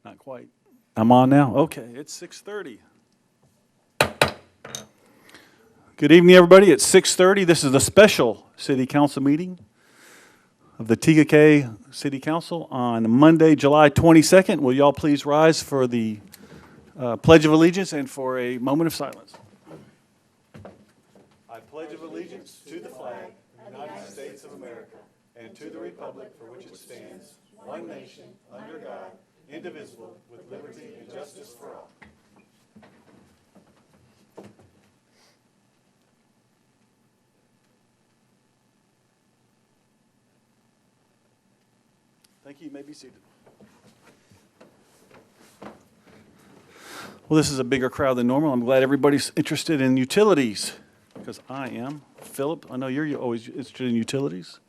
Not quite. I'm on now? Okay, it's 6:30. Good evening, everybody. It's 6:30. This is a special city council meeting of the TKK City Council on Monday, July 22nd. Will y'all please rise for the Pledge of Allegiance and for a moment of silence. I pledge of allegiance to the flag of the United States of America and to the republic for which it stands, one nation, under God, indivisible, with liberty and justice for all. Thank you. You may be seated. Well, this is a bigger crowd than normal. I'm glad everybody's interested in utilities, because I am. Philip, I know you're always interested in utilities.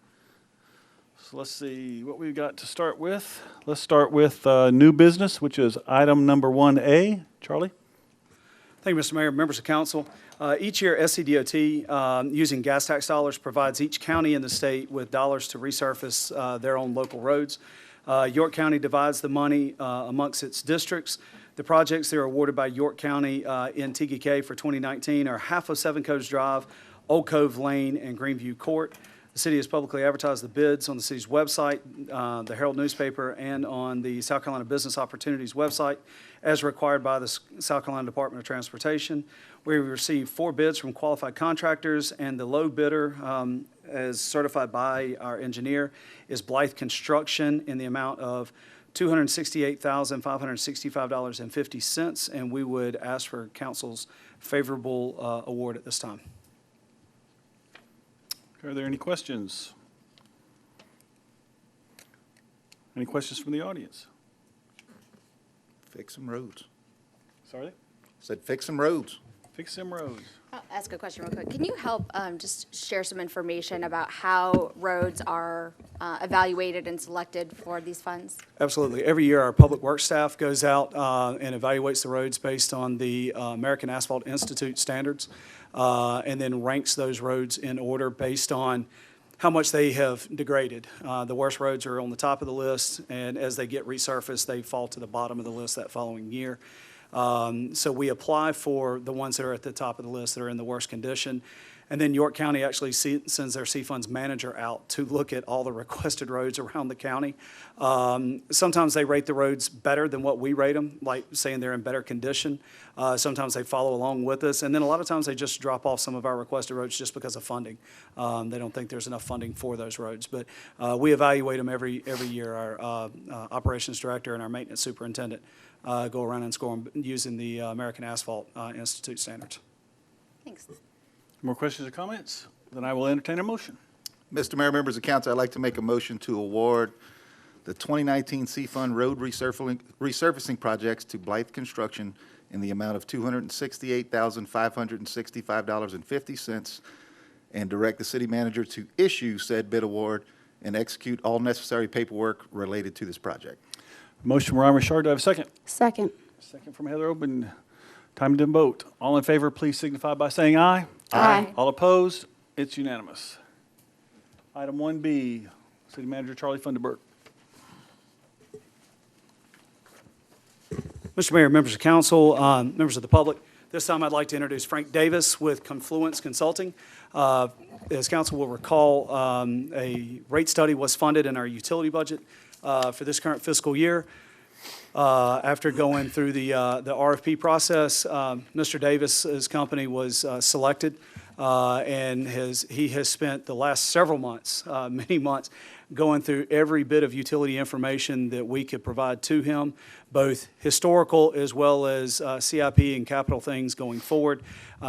So let's see what we've got to start with. Let's start with new business, which is item number 1A. Charlie? Thank you, Mr. Mayor, members of council. Each year, SCDOT, using gas tax dollars, provides each county in the state with dollars to resurface their own local roads. York County divides the money amongst its districts. The projects that are awarded by York County in TKK for 2019 are half of Seven Coves Drive, Old Cove Lane, and Greenview Court. The city has publicly advertised the bids on the city's website, the Herald newspaper, and on the South Carolina Business Opportunities website, as required by the South Carolina Department of Transportation. We received 4 bids from qualified contractors, and the low bidder, as certified by our engineer, is Blythe Construction in the amount of $268,565.50, and we would ask for council's favorable award at this time. Are there any questions? Any questions from the audience? Fix some roads. Sorry? Said fix some roads. Fix them roads. I'll ask a question real quick. Can you help just share some information about how roads are evaluated and selected for these funds? Absolutely. Every year, our public works staff goes out and evaluates the roads based on the American Asphalt Institute standards, and then ranks those roads in order based on how much they have degraded. The worst roads are on the top of the list, and as they get resurfaced, they fall to the bottom of the list that following year. So we apply for the ones that are at the top of the list that are in the worst condition. And then York County actually sends their C-Funds manager out to look at all the requested roads around the county. Sometimes they rate the roads better than what we rate them, like saying they're in better condition. Sometimes they follow along with us. And then a lot of times they just drop off some of our requested roads just because of funding. They don't think there's enough funding for those roads. But we evaluate them every year. Our operations director and our maintenance superintendent go around and score them using the American Asphalt Institute standards. Thanks. More questions or comments? Then I will entertain a motion. Mr. Mayor, members of council, I'd like to make a motion to award the 2019 C-Fund road resurfacing projects to Blythe Construction in the amount of $268,565.50 and direct the city manager to issue said bid award and execute all necessary paperwork related to this project. Motion from Ryan Richard. Do I have a second? Second. Second from Heather Oben. Time to vote. All in favor, please signify by saying aye. Aye. All opposed? It's unanimous. Item 1B, City Manager Charlie Funderburk. Mr. Mayor, members of council, members of the public, this time I'd like to introduce Frank Davis with Confluence Consulting. As council will recall, a rate study was funded in our utility budget for this current fiscal year. After going through the RFP process, Mr. Davis's company was selected, and he has spent the last several months, many months, going through every bit of utility information that we could provide to him, both historical as well as CIP and capital things going forward.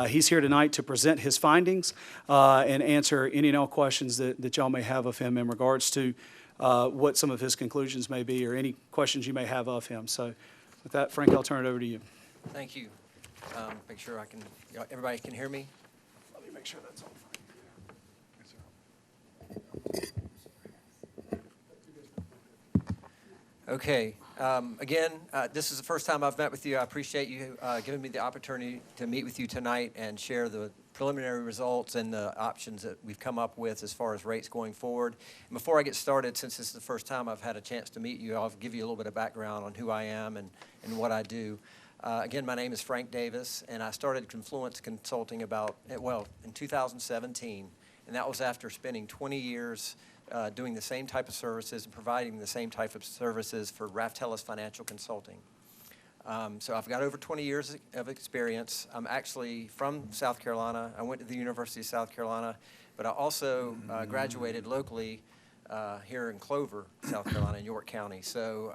He's here tonight to present his findings and answer any and all questions that y'all may have of him in regards to what some of his conclusions may be or any questions you may have of him. So with that, Frank, I'll turn it over to you. Thank you. Make sure everybody can hear me. Let me make sure that's on. Okay. Again, this is the first time I've met with you. I appreciate you giving me the opportunity to meet with you tonight and share the preliminary results and the options that we've come up with as far as rates going forward. And before I get started, since this is the first time I've had a chance to meet you, I'll give you a little bit of background on who I am and what I do. Again, my name is Frank Davis, and I started Confluence Consulting in 2017, and that was after spending 20 years doing the same type of services and providing the same type of services for Raftellus Financial Consulting. So I've got over 20 years of experience. I'm actually from South Carolina. I went to the University of South Carolina, but I also graduated locally here in Clover, South Carolina, in York County. So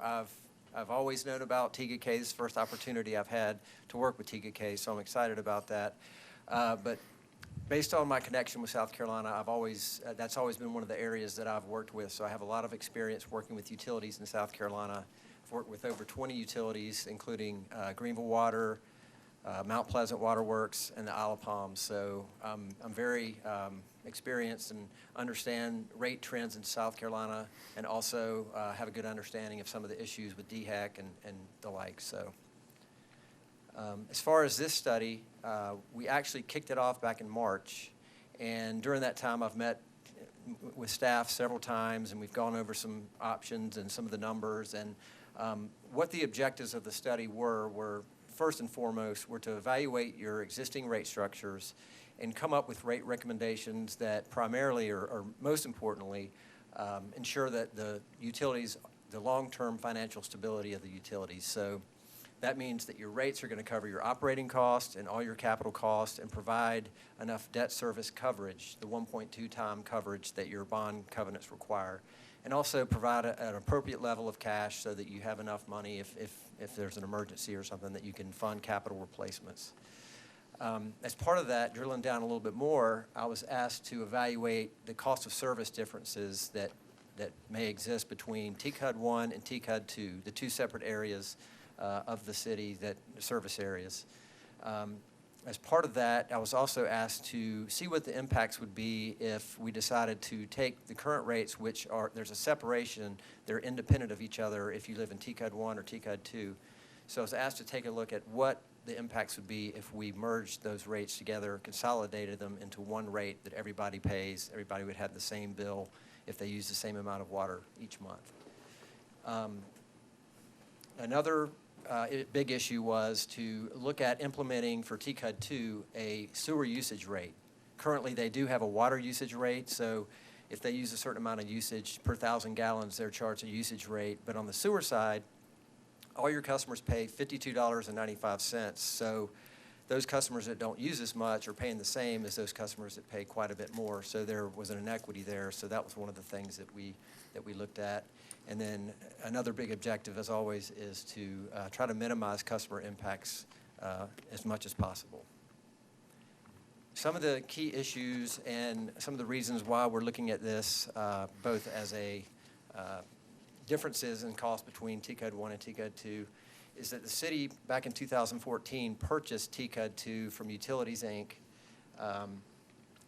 I've always known about TGK. This is the first opportunity I've had to work with TGK, so I'm excited about that. But based on my connection with South Carolina, that's always been one of the areas that I've worked with. So I have a lot of experience working with utilities in South Carolina. I've worked with over 20 utilities, including Greenville Water, Mount Pleasant Water Works, and the Isle of Palms. So I'm very experienced and understand rate trends in South Carolina, and also have a good understanding of some of the issues with DHEC and the like. So as far as this study, we actually kicked it off back in March, and during that time I've met with staff several times, and we've gone over some options and some of the numbers. And what the objectives of the study were first and foremost, were to evaluate your existing rate structures and come up with rate recommendations that primarily, or most importantly, ensure that the long-term financial stability of the utilities. So that means that your rates are going to cover your operating costs and all your capital costs and provide enough debt service coverage, the 1.2 time coverage that your bond covenants require, and also provide an appropriate level of cash so that you have enough money if there's an emergency or something that you can fund capital replacements. As part of that, drilling down a little bit more, I was asked to evaluate the cost of service differences that may exist between TCUD 1 and TCUD 2, the two separate areas of the city, service areas. As part of that, I was also asked to see what the impacts would be if we decided to take the current rates, there's a separation, they're independent of each other if you live in TCUD 1 or TCUD 2. So I was asked to take a look at what the impacts would be if we merged those rates together, consolidated them into one rate that everybody pays. Everybody would have the same bill if they use the same amount of water each month. Another big issue was to look at implementing for TCUD 2 a sewer usage rate. Currently, they do have a water usage rate, so if they use a certain amount of usage per 1,000 gallons, they're charged a usage rate. But on the sewer side, all your customers pay $52.95. So those customers that don't use as much are paying the same as those customers that pay quite a bit more. So there was an inequity there. So that was one of the things that we looked at. And then another big objective, as always, is to try to minimize customer impacts as much as possible. Some of the key issues and some of the reasons why we're looking at this, both as differences in cost between TCUD 1 and TCUD 2, is that the city, back in 2014, purchased TCUD 2 from Utilities, Inc.,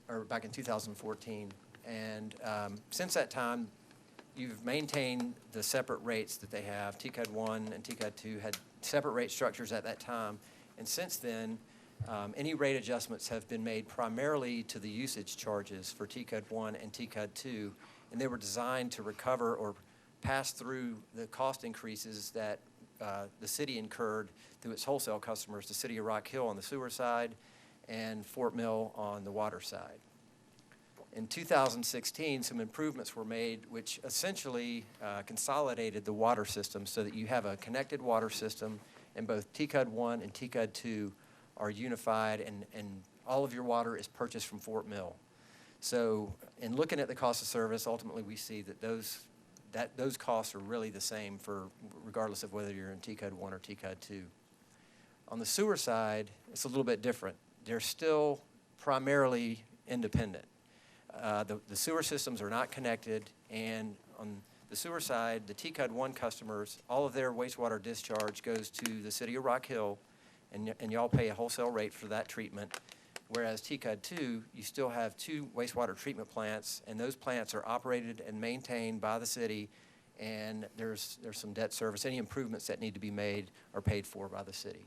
or back in 2014. And since that time, you've maintained the separate rates that they have. TCUD 1 and TCUD 2 had separate rate structures at that time. And since then, any rate adjustments have been made primarily to the usage charges for TCUD 1 and TCUD 2, and they were designed to recover or pass through the cost increases that the city incurred through its wholesale customers, the City of Rock Hill on the sewer side and Fort Mill on the water side. In 2016, some improvements were made which essentially consolidated the water system so that you have a connected water system, and both TCUD 1 and TCUD 2 are unified, and all of your water is purchased from Fort Mill. So in looking at the cost of service, ultimately we see that those costs are really the same regardless of whether you're in TCUD 1 or TCUD 2. On the sewer side, it's a little bit different. They're still primarily independent. The sewer systems are not connected, and on the sewer side, the TCUD 1 customers, all of their wastewater discharge goes to the City of Rock Hill, and y'all pay a wholesale rate for that treatment. Whereas TCUD 2, you still have two wastewater treatment plants, and those plants are operated and maintained by the city, and there's some debt service. Any improvements that need to be made are paid for by the city.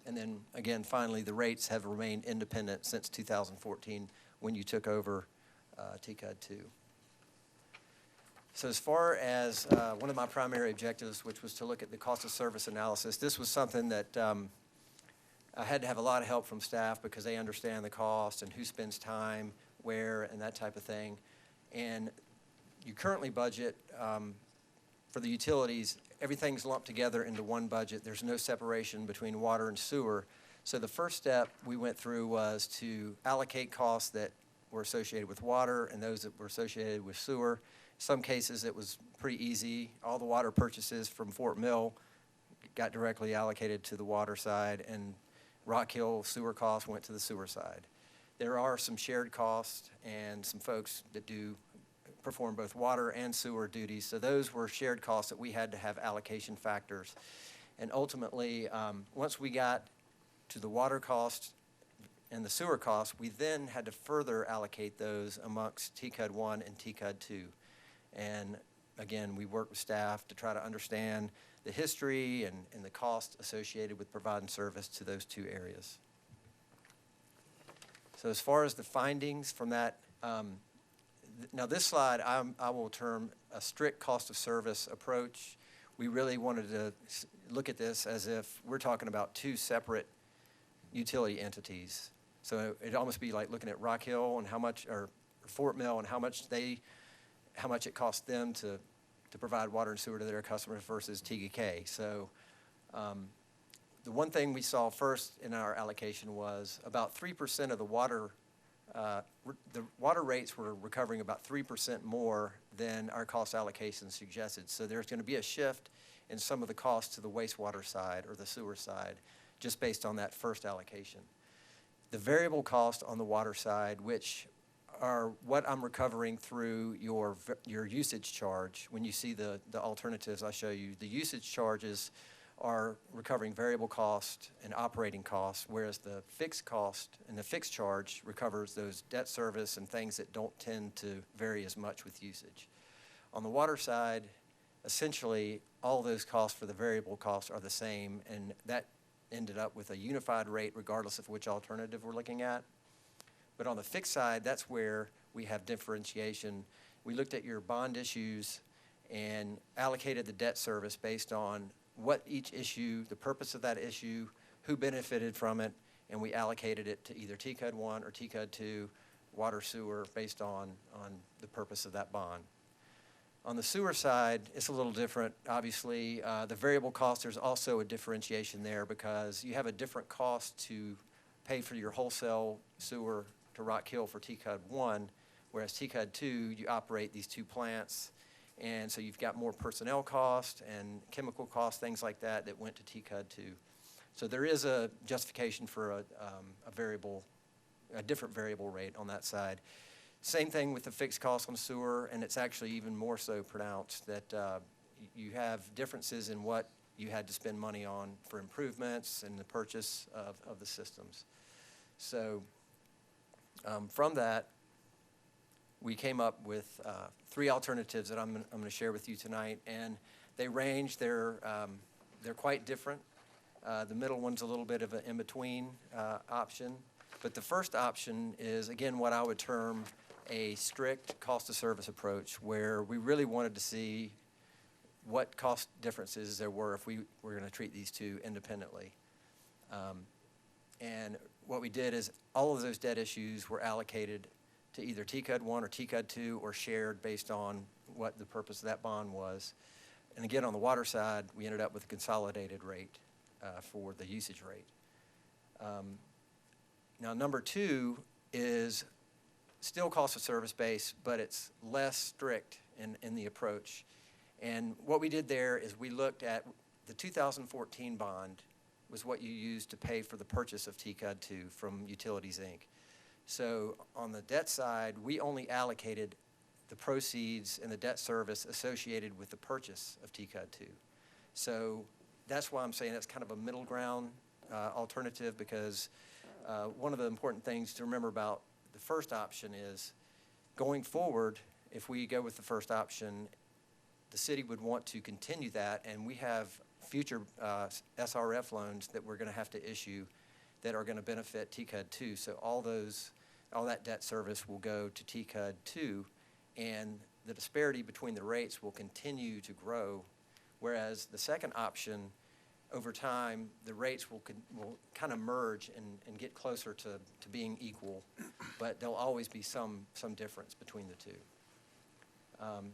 And then, again, finally, the rates have remained independent since 2014 when you took over TCUD 2. So as far as one of my primary objectives, which was to look at the cost of service analysis, this was something that I had to have a lot of help from staff because they understand the cost and who spends time where and that type of thing. And you currently budget for the utilities, everything's lumped together into one budget. There's no separation between water and sewer. So the first step we went through was to allocate costs that were associated with water and those that were associated with sewer. In some cases, it was pretty easy. All the water purchases from Fort Mill got directly allocated to the water side, and Rock Hill sewer costs went to the sewer side. There are some shared costs and some folks that do perform both water and sewer duties. So those were shared costs that we had to have allocation factors. And ultimately, once we got to the water cost and the sewer costs, we then had to further allocate those amongst TCUD 1 and TCUD 2. And again, we worked with staff to try to understand the history and the cost associated with providing service to those two areas. So as far as the findings from that, now this slide I will term a strict cost of service approach. We really wanted to look at this as if we're talking about two separate utility entities. So it'd almost be like looking at Rock Hill and how much, or Fort Mill and how much it costs them to provide water and sewer to their customers versus TGK. So the one thing we saw first in our allocation was about 3% of the water rates were recovering about 3% more than our cost allocation suggested. So there's going to be a shift in some of the costs to the wastewater side or the sewer side just based on that first allocation. The variable cost on the water side, which are what I'm recovering through your usage charge. When you see the alternatives I show you, the usage charges are recovering variable cost and operating costs, whereas the fixed cost and the fixed charge recovers those debt service and things that don't tend to vary as much with usage. On the water side, essentially all those costs for the variable costs are the same, and that ended up with a unified rate regardless of which alternative we're looking at. But on the fixed side, that's where we have differentiation. We looked at your bond issues and allocated the debt service based on what each issue, the purpose of that issue, who benefited from it, and we allocated it to either TCUD 1 or TCUD 2, water sewer, based on the purpose of that bond. On the sewer side, it's a little different. Obviously, the variable cost, there's also a differentiation there because you have a different cost to pay for your wholesale sewer to Rock Hill for TCUD 1, whereas TCUD 2, you operate these two plants, and so you've got more personnel cost and chemical costs, things like that, that went to TCUD 2. So there is a justification for a different variable rate on that side. Same thing with the fixed costs on sewer, and it's actually even more so pronounced that you have differences in what you had to spend money on for improvements and the purchase of the systems. So from that, we came up with 3 alternatives that I'm going to share with you tonight, and they range. They're quite different. The middle one's a little bit of an in-between option, but the first option is, again, what I would term a strict cost of service approach, where we really wanted to see what cost differences there were if we were going to treat these two independently. And what we did is all of those debt issues were allocated to either TCUD 1 or TCUD 2 or shared based on what the purpose of that bond was. And again, on the water side, we ended up with a consolidated rate for the usage rate. Now, number 2 is still cost of service based, but it's less strict in the approach. And what we did there is we looked at the 2014 bond was what you used to pay for the purchase of TCUD 2 from Utilities, Inc. So on the debt side, we only allocated the proceeds and the debt service associated with the purchase of TCUD 2. So that's why I'm saying that's kind of a middle ground alternative, because one of the important things to remember about the first option is going forward, if we go with the first option, the city would want to continue that, and we have future SRF loans that we're going to have to issue that are going to benefit TCUD 2. So all that debt service will go to TCUD 2, and the disparity between the rates will continue to grow, whereas the second option, over time, the rates will kind of merge and get closer to being equal, but there'll always be some difference between the two.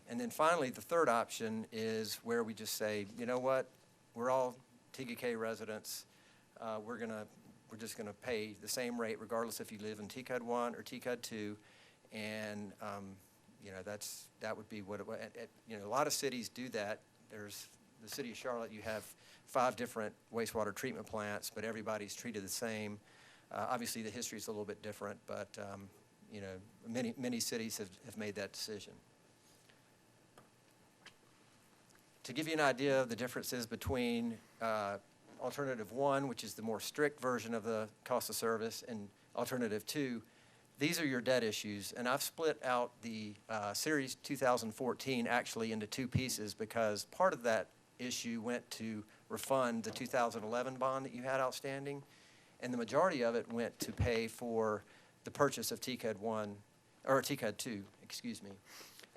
And then finally, the third option is where we just say, you know what, we're all TKK residents. We're just going to pay the same rate regardless if you live in TCUD 1 or TCUD 2, and you know, that would be what it would. You know, a lot of cities do that. There's the city of Charlotte. You have 5 different wastewater treatment plants, but everybody's treated the same. Obviously, the history is a little bit different, but you know, many cities have made that decision. To give you an idea of the differences between Alternative 1, which is the more strict version of the cost of service, and Alternative 2, these are your debt issues. And I've split out the Series 2014 actually into 2 pieces because part of that issue went to refund the 2011 bond that you had outstanding, and the majority of it went to pay for the purchase of TCUD 1, or TCUD 2, excuse me.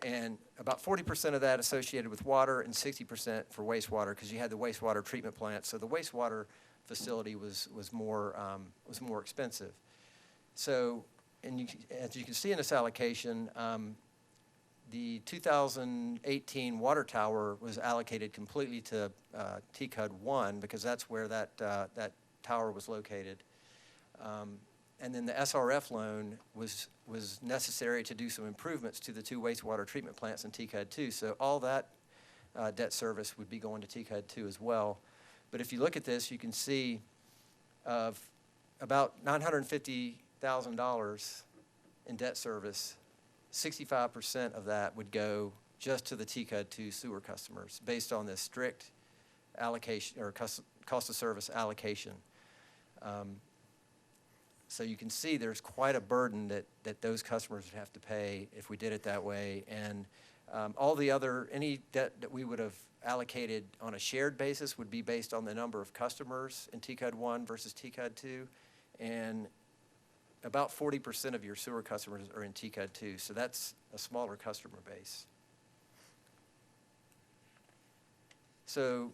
And about 40% of that associated with water and 60% for wastewater, because you had the wastewater treatment plant. So the wastewater facility was more expensive. So, and as you can see in this allocation, the 2018 water tower was allocated completely to TCUD 1 because that's where that tower was located. And then the SRF loan was necessary to do some improvements to the 2 wastewater treatment plants in TCUD 2. So all that debt service would be going to TCUD 2 as well. But if you look at this, you can see of about $950,000 in debt service, 65% of that would go just to the TCUD 2 sewer customers based on this strict allocation or cost of service allocation. So you can see there's quite a burden that those customers would have to pay if we did it that way. And any debt that we would have allocated on a shared basis would be based on the number of customers in TCUD 1 versus TCUD 2. And about 40% of your sewer customers are in TCUD 2, so that's a smaller customer base. So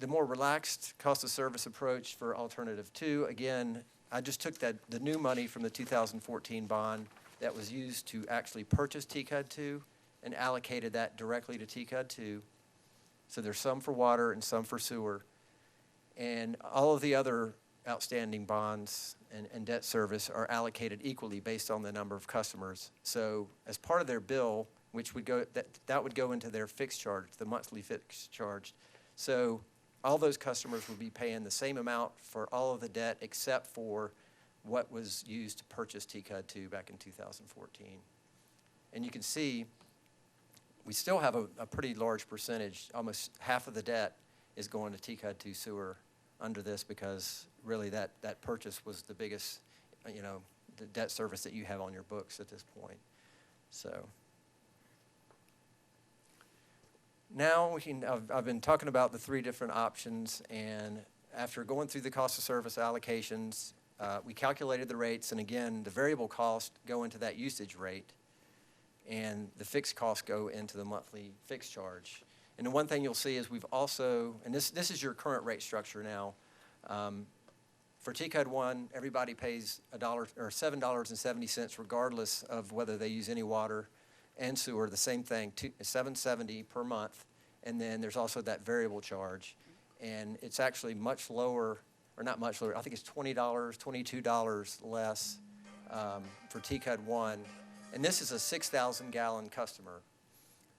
the more relaxed cost of service approach for Alternative 2, again, I just took the new money from the 2014 bond that was used to actually purchase TCUD 2 and allocated that directly to TCUD 2. So there's some for water and some for sewer. And all of the other outstanding bonds and debt service are allocated equally based on the number of customers. So as part of their bill, which would go, that would go into their fixed charge, the monthly fixed charge. So all those customers would be paying the same amount for all of the debt except for what was used to purchase TCUD 2 back in 2014. And you can see we still have a pretty large percentage, almost half of the debt is going to TCUD 2 sewer under this because really that purchase was the biggest, you know, the debt service that you have on your books at this point. So now I've been talking about the 3 different options, and after going through the cost of service allocations, we calculated the rates, and again, the variable costs go into that usage rate, and the fixed costs go into the monthly fixed charge. And the one thing you'll see is we've also, and this is your current rate structure now. For TCUD 1, everybody pays $1 or $7.70 regardless of whether they use any water and sewer. The same thing, $7.70 per month, and then there's also that variable charge, and it's actually much lower, or not much lower. I think it's $20, $22 less for TCUD 1, and this is a 6,000 gallon customer.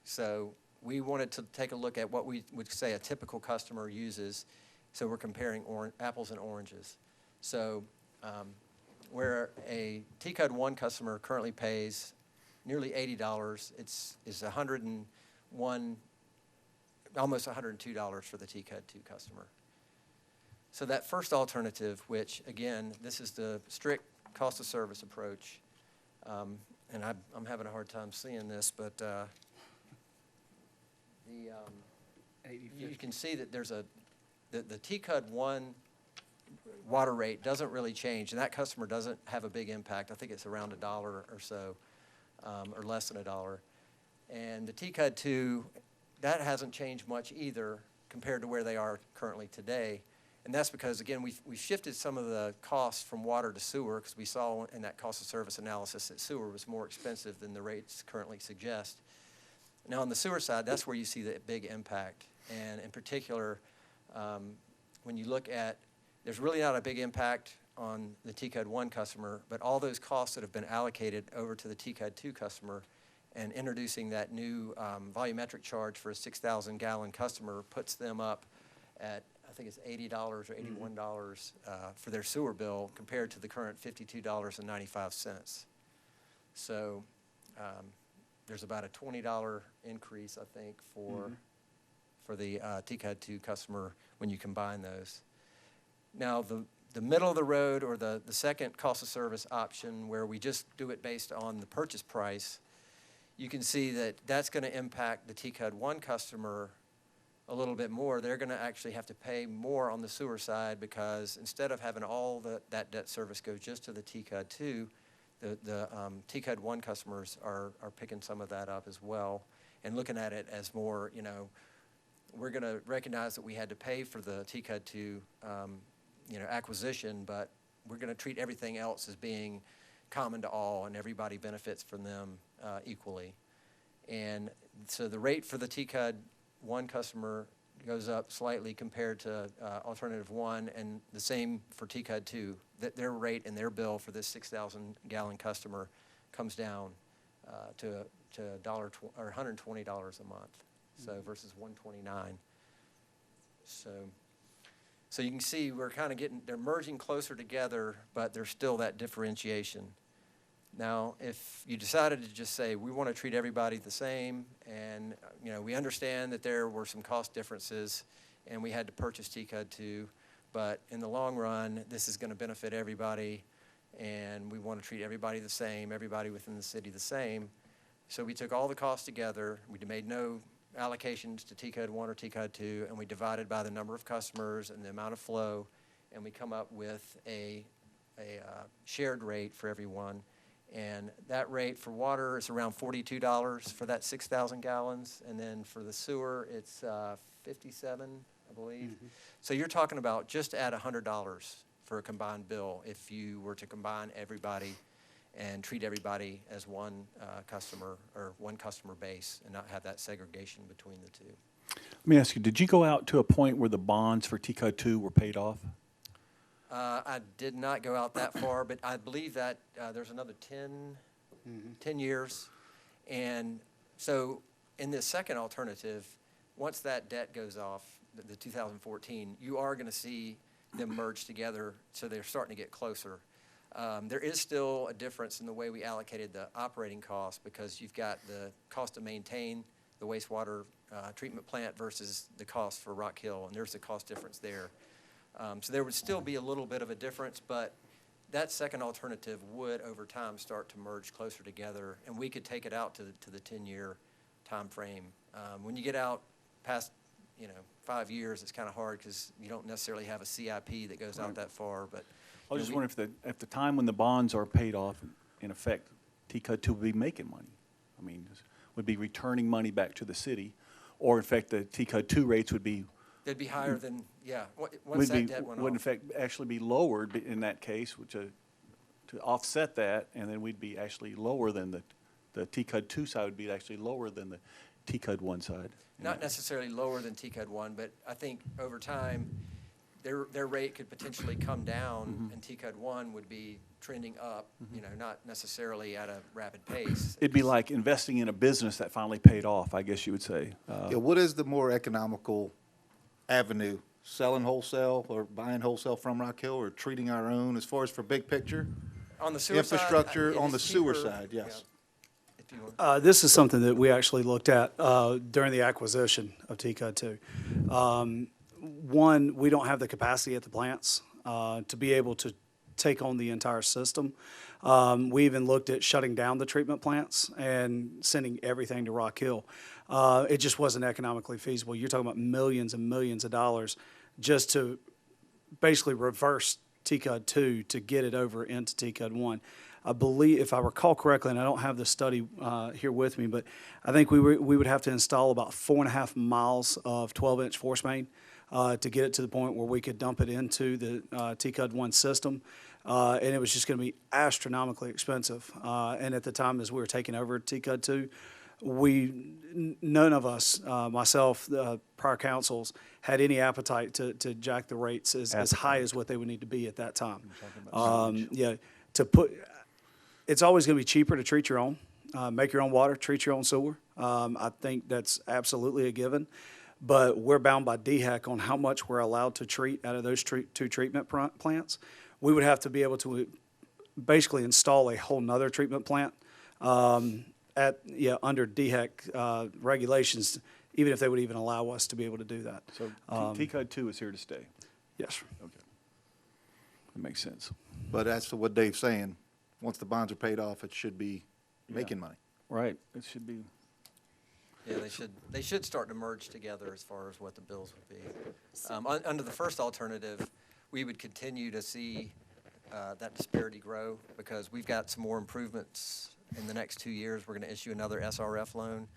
So we wanted to take a look at what we would say a typical customer uses. So we're comparing apples and oranges. So where a TCUD 1 customer currently pays nearly $80, it's $101, almost $102 for the TCUD 2 customer. So that first alternative, which again, this is the strict cost of service approach, and I'm having a hard time seeing this, but the you can see that there's the TCUD 1 water rate doesn't really change, and that customer doesn't have a big impact. I think it's around $1 or so, or less than $1. And the TCUD 2, that hasn't changed much either compared to where they are currently today. And that's because, again, we shifted some of the costs from water to sewer because we saw in that cost of service analysis that sewer was more expensive than the rates currently suggest. Now, on the sewer side, that's where you see the big impact. And in particular, when you look at, there's really not a big impact on the TCUD 1 customer, but all those costs that have been allocated over to the TCUD 2 customer and introducing that new volumetric charge for a 6,000 gallon customer puts them up at, I think it's $80 or $81 for their sewer bill compared to the current $52.95. So there's about a $20 increase, I think, for the TCUD 2 customer when you combine those. Now, the middle of the road or the second cost of service option where we just do it based on the purchase price, you can see that that's going to impact the TCUD 1 customer a little bit more. They're going to actually have to pay more on the sewer side because instead of having all that debt service go just to the TCUD 2, the TCUD 1 customers are picking some of that up as well and looking at it as more, we're going to recognize that we had to pay for the TCUD 2 acquisition, but we're going to treat everything else as being common to all, and everybody benefits from them equally. And so the rate for the TCUD 1 customer goes up slightly compared to alternative 1, and the same for TCUD 2. That their rate and their bill for this 6,000 gallon customer comes down to $120 a month, so versus $129. So you can see we're kind of they're merging closer together, but there's still that differentiation. Now, if you decided to just say, we want to treat everybody the same, and we understand that there were some cost differences, and we had to purchase TCUD 2, but in the long run, this is going to benefit everybody, and we want to treat everybody the same, everybody within the city the same. So we took all the costs together. We made no allocations to TCUD 1 or TCUD 2, and we divided by the number of customers and the amount of flow, and we come up with a shared rate for everyone. And that rate for water is around $42 for that 6,000 gallons, and then for the sewer, it's $57, I believe. So you're talking about just at $100 for a combined bill if you were to combine everybody and treat everybody as one customer or one customer base and not have that segregation between the two. Let me ask you, did you go out to a point where the bonds for TCUD 2 were paid off? I did not go out that far, but I believe that there's another 10 years. And so in this second alternative, once that debt goes off, the 2014, you are going to see them merge together, so they're starting to get closer. There is still a difference in the way we allocated the operating cost because you've got the cost to maintain the wastewater treatment plant versus the cost for Rock Hill, and there's a cost difference there. So there would still be a little bit of a difference, but that second alternative would, over time, start to merge closer together, and we could take it out to the 10-year time frame. When you get out past, 5 years, it's kind of hard because you don't necessarily have a CIP that goes out that far. But I was just wondering if at the time when the bonds are paid off, in effect, TCUD 2 would be making money. I mean, would be returning money back to the city, or in fact, the TCUD 2 rates would be they'd be higher than, once that debt went off. would in fact actually be lowered in that case, which to offset that, and then we'd be actually lower than the TCUD 2 side would be actually lower than the TCUD 1 side. Not necessarily lower than TCUD 1, but I think over time, their rate could potentially come down, and TCUD 1 would be trending up, not necessarily at a rapid pace. It'd be like investing in a business that finally paid off, I guess you would say. What is the more economical avenue, selling wholesale or buying wholesale from Rock Hill, or treating our own as far as for big picture? On the sewer side, Infrastructure, it on is the sewer cheaper, side, yes. if you want. This is something that we actually looked at during the acquisition of TCUD 2. One, we don't have the capacity at the plants to be able to take on the entire system. We even looked at shutting down the treatment plants and sending everything to Rock Hill. It just wasn't economically feasible. You're talking about millions and millions of dollars just to basically reverse TCUD 2 to get it over into TCUD 1. I believe, if I recall correctly, and I don't have the study here with me, but I think we would have to install about 4.5 miles of 12-inch force main to get it to the point where we could dump it into the TCUD 1 system. And it was just going to be astronomically expensive. And at the time, as we were taking over TCUD 2, none of us, myself, prior councils, had any appetite to jack the rates as high as what they would need to be at that time. It's always going to be cheaper to treat your own, make your own water, treat your own sewer. I think that's absolutely a given. But we're bound by DHEC on how much we're allowed to treat out of those two treatment plants. We would have to be able to basically install a whole nother treatment plant under DHEC regulations, even if they would even allow us to be able to do that. So TCUD 2 is here to stay. Yes. Okay. That makes sense. But as to what Dave's saying, once the bonds are paid off, it should be making money. Right. It should be. Yeah, they should start to merge together as far as what the bills would be. Under the first alternative, we would continue to see that disparity grow because we've got some more improvements in the next 2 years. We're going to issue another SRF loan,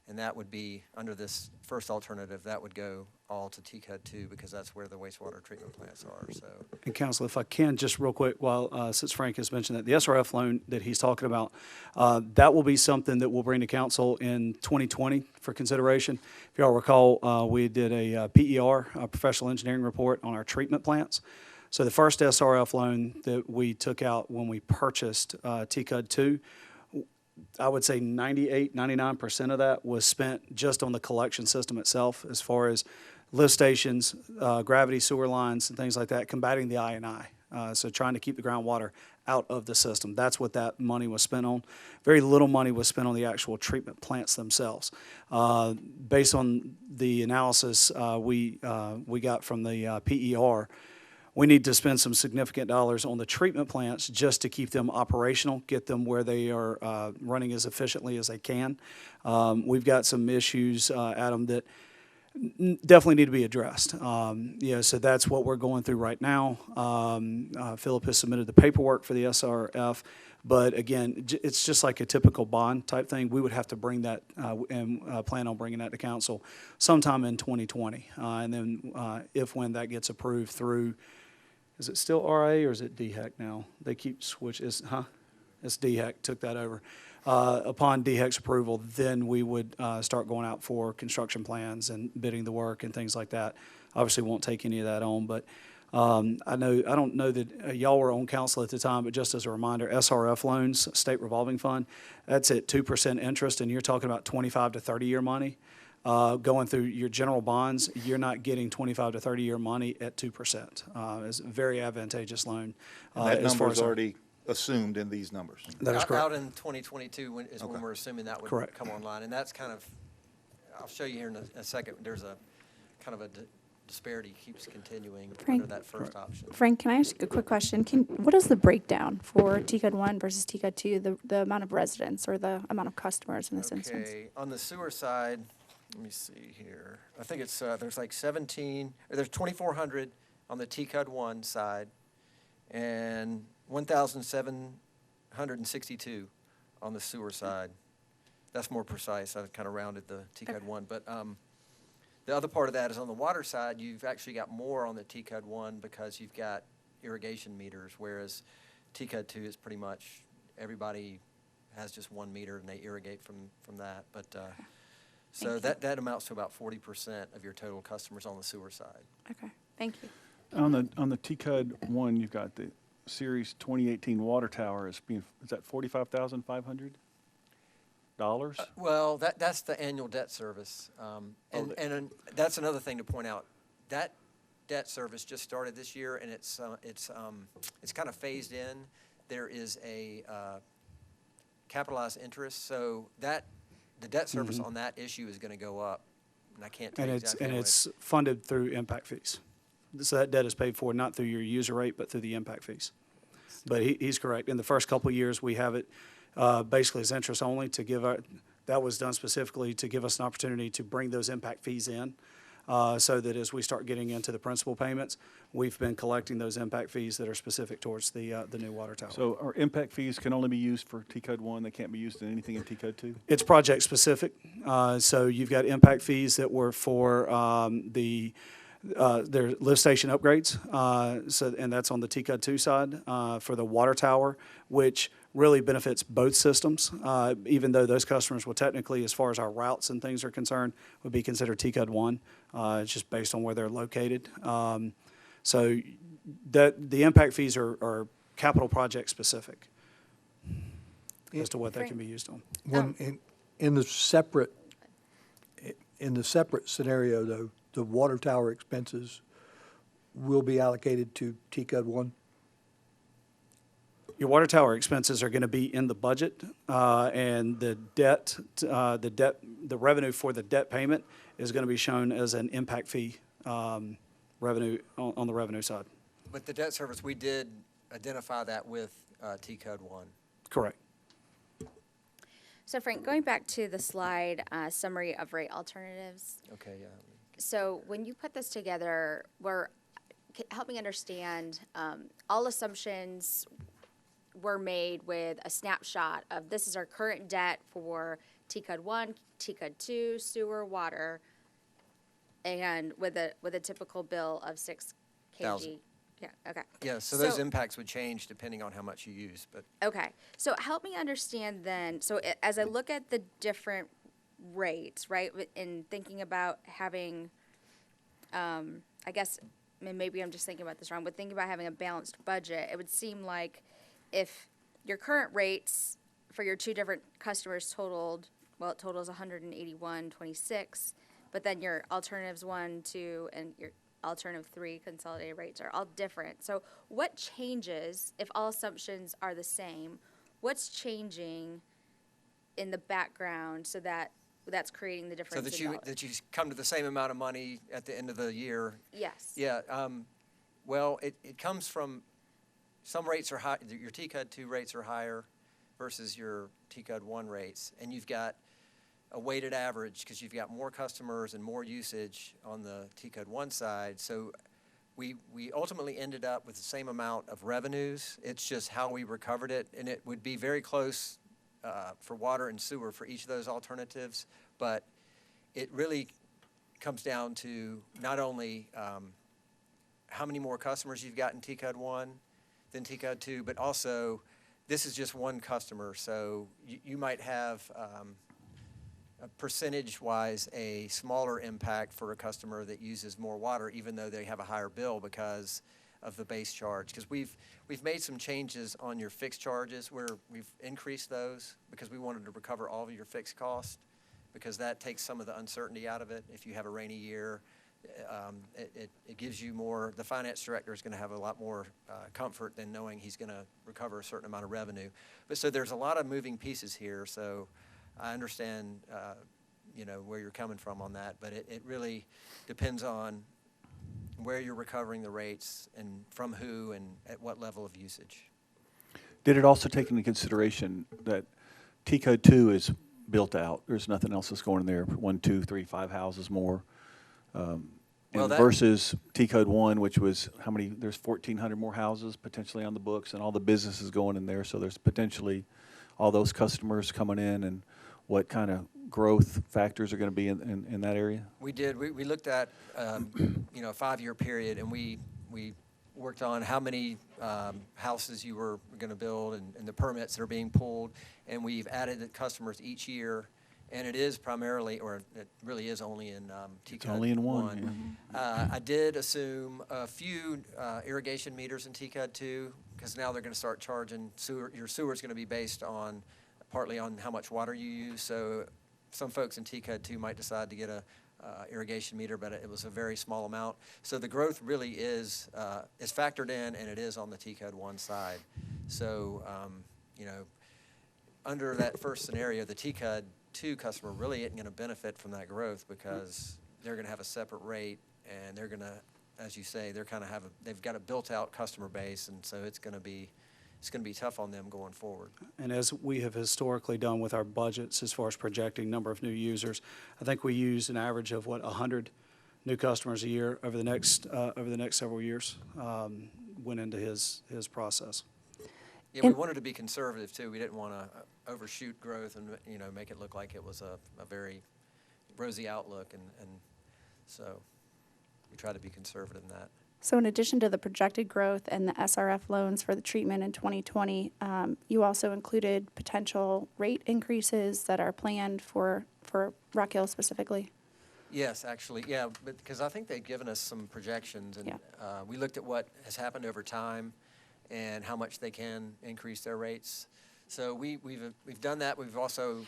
and that would be, under this first alternative, that would go all to TCUD 2 because that's where the wastewater treatment plants are, so. And Council, if I can, just real quick, while, since Frank has mentioned that, the SRF loan that he's talking about, that will be something that we'll bring to council in 2020 for consideration. If y'all recall, we did a PER, a professional engineering report on our treatment plants. So the first SRF loan that we took out when we purchased TCUD 2, I would say 98, 99% of that was spent just on the collection system itself, as far as lift stations, gravity sewer lines, and things like that, combating the I&I. So trying to keep the groundwater out of the system. That's what that money was spent on. Very little money was spent on the actual treatment plants themselves. Based on the analysis we got from the PER, we need to spend some significant dollars on the treatment plants just to keep them operational, get them where they are running as efficiently as they can. We've got some issues, Adam, that definitely need to be addressed. So that's what we're going through right now. Philip has submitted the paperwork for the SRF, but again, it's just like a typical bond type thing. We would have to bring that and plan on bringing that to council sometime in 2020. And then when that gets approved through, is it still RA or is it DHEC now? They keep switching. It's DHEC took that over. Upon DHEC's approval, then we would start going out for construction plans and bidding the work and things like that. Obviously, won't take any of that on, but I don't know that y'all were on council at the time, but just as a reminder, SRF loans, state revolving fund, that's at 2% interest, and you're talking about 25 to 30-year money. Going through your general bonds, you're not getting 25 to 30-year money at 2%. It's a very advantageous loan. That as far number's as our- already assumed in these numbers. That is correct. Out in 2022 is when we're assuming that would Correct. come online. And that's kind of, I'll show you here in a second, there's a kind of a disparity keeps continuing under Frank? that first option. Frank, can I ask you a quick question? What is the breakdown for TCUD 1 versus TCUD 2, the amount of residents or the amount of customers in this instance? Okay, on the sewer side, let me see here. I think it's, there's like there's 2,400 on the TCUD 1 side and 1,762 on the sewer side. That's more precise. I kind of rounded the TCUD 1. But the other part of that is on the water side, you've actually got more on the TCUD 1 because you've got irrigation meters, whereas TCUD 2 is pretty much everybody has just one meter and they irrigate from that. But so that amounts to about 40% of your total customers on the sewer side. Okay, thank you. On the TCUD 1, you've got the Series 2018 water tower is that $45,500? Well, that's the annual debt service. And that's another thing to point out. That debt service just started this year, and it's kind of phased in. There is a capitalized interest, so the debt service on that issue is going to go up, and I can't tell you exactly. And it's funded through impact fees. So that debt is paid for not through your user rate, but through the impact fees. But he's correct. In the first couple of years, we have it basically as interest only to give that was done specifically to give us an opportunity to bring those impact fees in, so that as we start getting into the principal payments, we've been collecting those impact fees that are specific towards the new water tower. So our impact fees can only be used for T-Code 1, they can't be used in anything in T-Code 2? It's project specific. So you've got impact fees that were for their lift station upgrades. And that's on the TCUD 2 side for the water tower, which really benefits both systems, even though those customers will technically, as far as our routes and things are concerned, would be considered TCUD 1. It's just based on where they're located. So the impact fees are capital project specific as to what they can be used on. When, in the separate scenario, though, the water tower expenses will be allocated to TCUD 1? Your water tower expenses are going to be in the budget, and the revenue for the debt payment is going to be shown as an impact fee revenue on the revenue side. With the debt service, we did identify that with T-Code 1. Correct. So Frank, going back to the slide, summary of rate alternatives. Okay, yeah. So when you put this together, help me understand, all assumptions were made with a snapshot of this is our current debt for TCUD 1, TCUD 2, sewer, water, and with a typical bill of 6 kg. Thousand. Yeah, okay. Yeah, so those impacts would change depending on how much you use, but Okay, so help me understand then, so as I look at the different rates, right, in thinking about having, I guess, maybe I'm just thinking about this wrong, but thinking about having a balanced budget, it would seem like if your current rates for your two different customers totals 181.26, but then your alternatives 1, 2, and your alternative 3 consolidated rates are all different. So what changes if all assumptions are the same? What's changing in the background so that's creating the so difference that in dollars? that you come to the same amount of money at the end of the year. Yes. Yeah, well, it comes from, some rates are high, your TCUD 2 rates are higher versus your TCUD 1 rates, and you've got a weighted average because you've got more customers and more usage on the TCUD 1 side. So we ultimately ended up with the same amount of revenues. It's just how we recovered it, and it would be very close for water and sewer for each of those alternatives, but it really comes down to not only how many more customers you've got in TCUD 1 than TCUD 2, but also this is just one customer, so you might have percentage-wise a smaller impact for a customer that uses more water, even though they have a higher bill because of the base charge. Because we've made some changes on your fixed charges where we've increased those because we wanted to recover all of your fixed costs, because that takes some of the uncertainty out of it. If you have a rainy year, it gives you more, the finance director is going to have a lot more comfort than knowing he's going to recover a certain amount of revenue. But so there's a lot of moving pieces here, so I understand where you're coming from on that, but it really depends on where you're recovering the rates and from who and at what level of usage. Did it also take into consideration that T-Code 2 is built out? There's nothing else that's going in there, 1, 2, 3, 5 houses more. Well, that- Versus T-Code 1, which was how many, there's 1,400 more houses potentially on the books and all the businesses going in there. So there's potentially all those customers coming in, and what kind of growth factors are going to be in that area? We did. We looked at, a 5-year period, and we worked on how many houses you were going to build and the permits that are being pulled, and we've added the customers each year. And it is primarily, or it really is only in TCUD 1. only in one, I did assume a few irrigation meters in TCUD 2, because now they're going to start charging sewer. Your sewer is going to be based on partly on how much water you use. So some folks in TCUD 2 might decide to get a irrigation meter, but it was a very small amount. So the growth really is factored in, and it is on the TCUD 1 side. So under that first scenario, the TCUD 2 customer really isn't going to benefit from that growth, because they're going to have a separate rate, and they're going to, as you say, they've got a built-out customer base, and so it's going to be it's going to be tough on them going forward. And as we have historically done with our budgets, as far as projecting number of new users, I think we use an average of, 100 new customers a year over the next several years, went into his process. Yeah, we And- wanted to be conservative too. We didn't want to overshoot growth and, make it look like it was a very rosy outlook. And so we try to be conservative in that. So in addition to the projected growth and the SRF loans for the treatment in 2020, you also included potential rate increases that are planned for Rock Hill specifically? Yes, actually, yeah, but because I think they've given us some projections, and Yeah. we looked at what has happened over time and how much they can increase their rates. So we've done that. We've also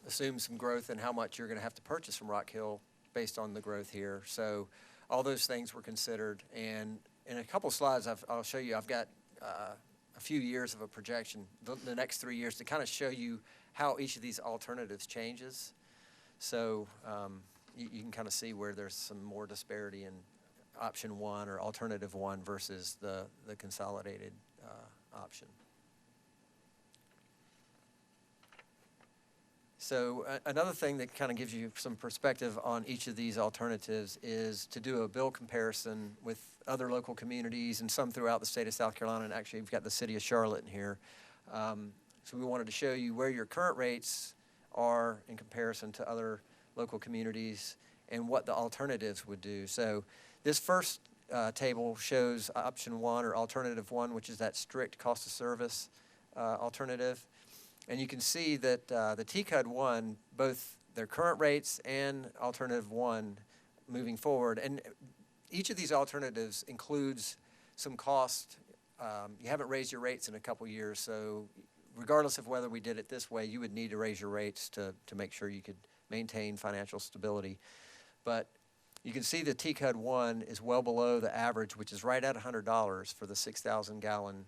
assumed some growth in how much you're going to have to purchase from Rock Hill based on the growth here. So all those things were considered, and in a couple slides, I'll show you. I've got a few years of a projection, the next 3 years, to kind of show you how each of these alternatives changes. So you can kind of see where there's some more disparity in option one or alternative one versus the consolidated option. So another thing that kind of gives you some perspective on each of these alternatives is to do a bill comparison with other local communities and some throughout the state of South Carolina. And actually, we've got the city of Charlotte in here. So we wanted to show you where your current rates are in comparison to other local communities and what the alternatives would do. So this first table shows option one or alternative one, which is that strict cost of service alternative. And you can see that the TCUD one, both their current rates and alternative one moving forward, and each of these alternatives includes some cost. You haven't raised your rates in a couple years, so regardless of whether we did it this way, you would need to raise your rates to make sure you could maintain financial stability. But you can see the TCUD one is well below the average, which is right at $100 for the 6,000 gallon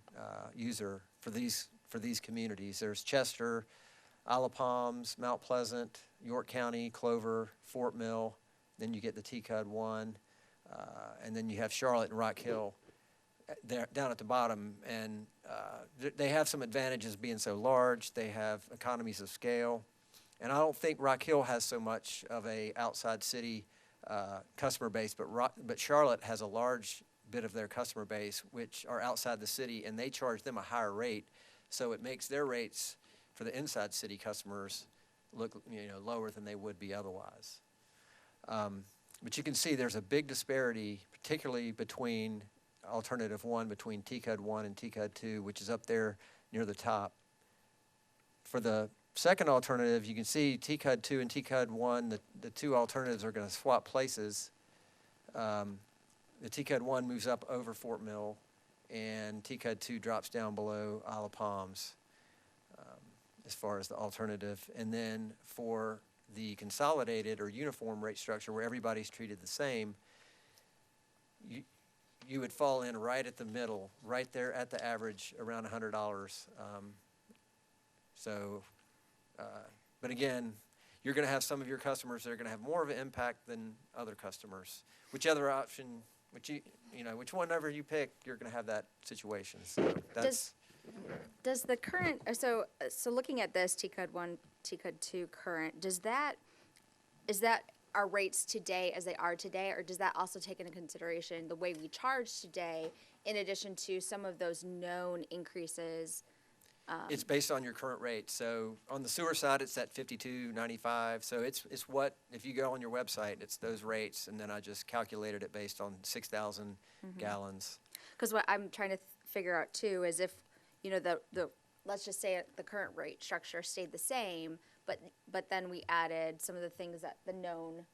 user for these communities. There's Chester, Isle of Palms, Mount Pleasant, York County, Clover, Fort Mill. Then you get the TCUD one, and then you have Charlotte and Rock Hill down at the bottom. And they have some advantages being so large. They have economies of scale. And I don't think Rock Hill has so much of a outside city customer base, but Charlotte has a large bit of their customer base which are outside the city, and they charge them a higher rate. So it makes their rates for the inside city customers look lower than they would be otherwise. But you can see there's a big disparity, particularly between alternative one, between TCUD 1 and TCUD 2, which is up there near the top. For the second alternative, you can see TCUD 2 and TCUD 1, the two alternatives are going to swap places. The TCUD 1 moves up over Fort Mill, and TCUD 2 drops down below Isle of Palms as far as the alternative. And then for the consolidated or uniform rate structure where everybody's treated the same, you would fall in right at the middle, right there at the average, around $100. But again, you're going to have some of your customers that are going to have more of an impact than other customers. Whichever option, which one ever you pick, you're going to have that situation. So that's. Does the current, so looking at this TCUD 1, TCUD 2 current, is that our rates today as they are today, or does that also take into consideration the way we charge today in addition to some of those known increases? It's based on your current rate. So on the sewer side, it's at $52.95. So it's what, if you go on your website, it's those rates, and then I just calculated it based on 6,000 gallons. Because what I'm trying to figure out too is if, let's just say the current rate structure stayed the same, but then we added some of the things that the known,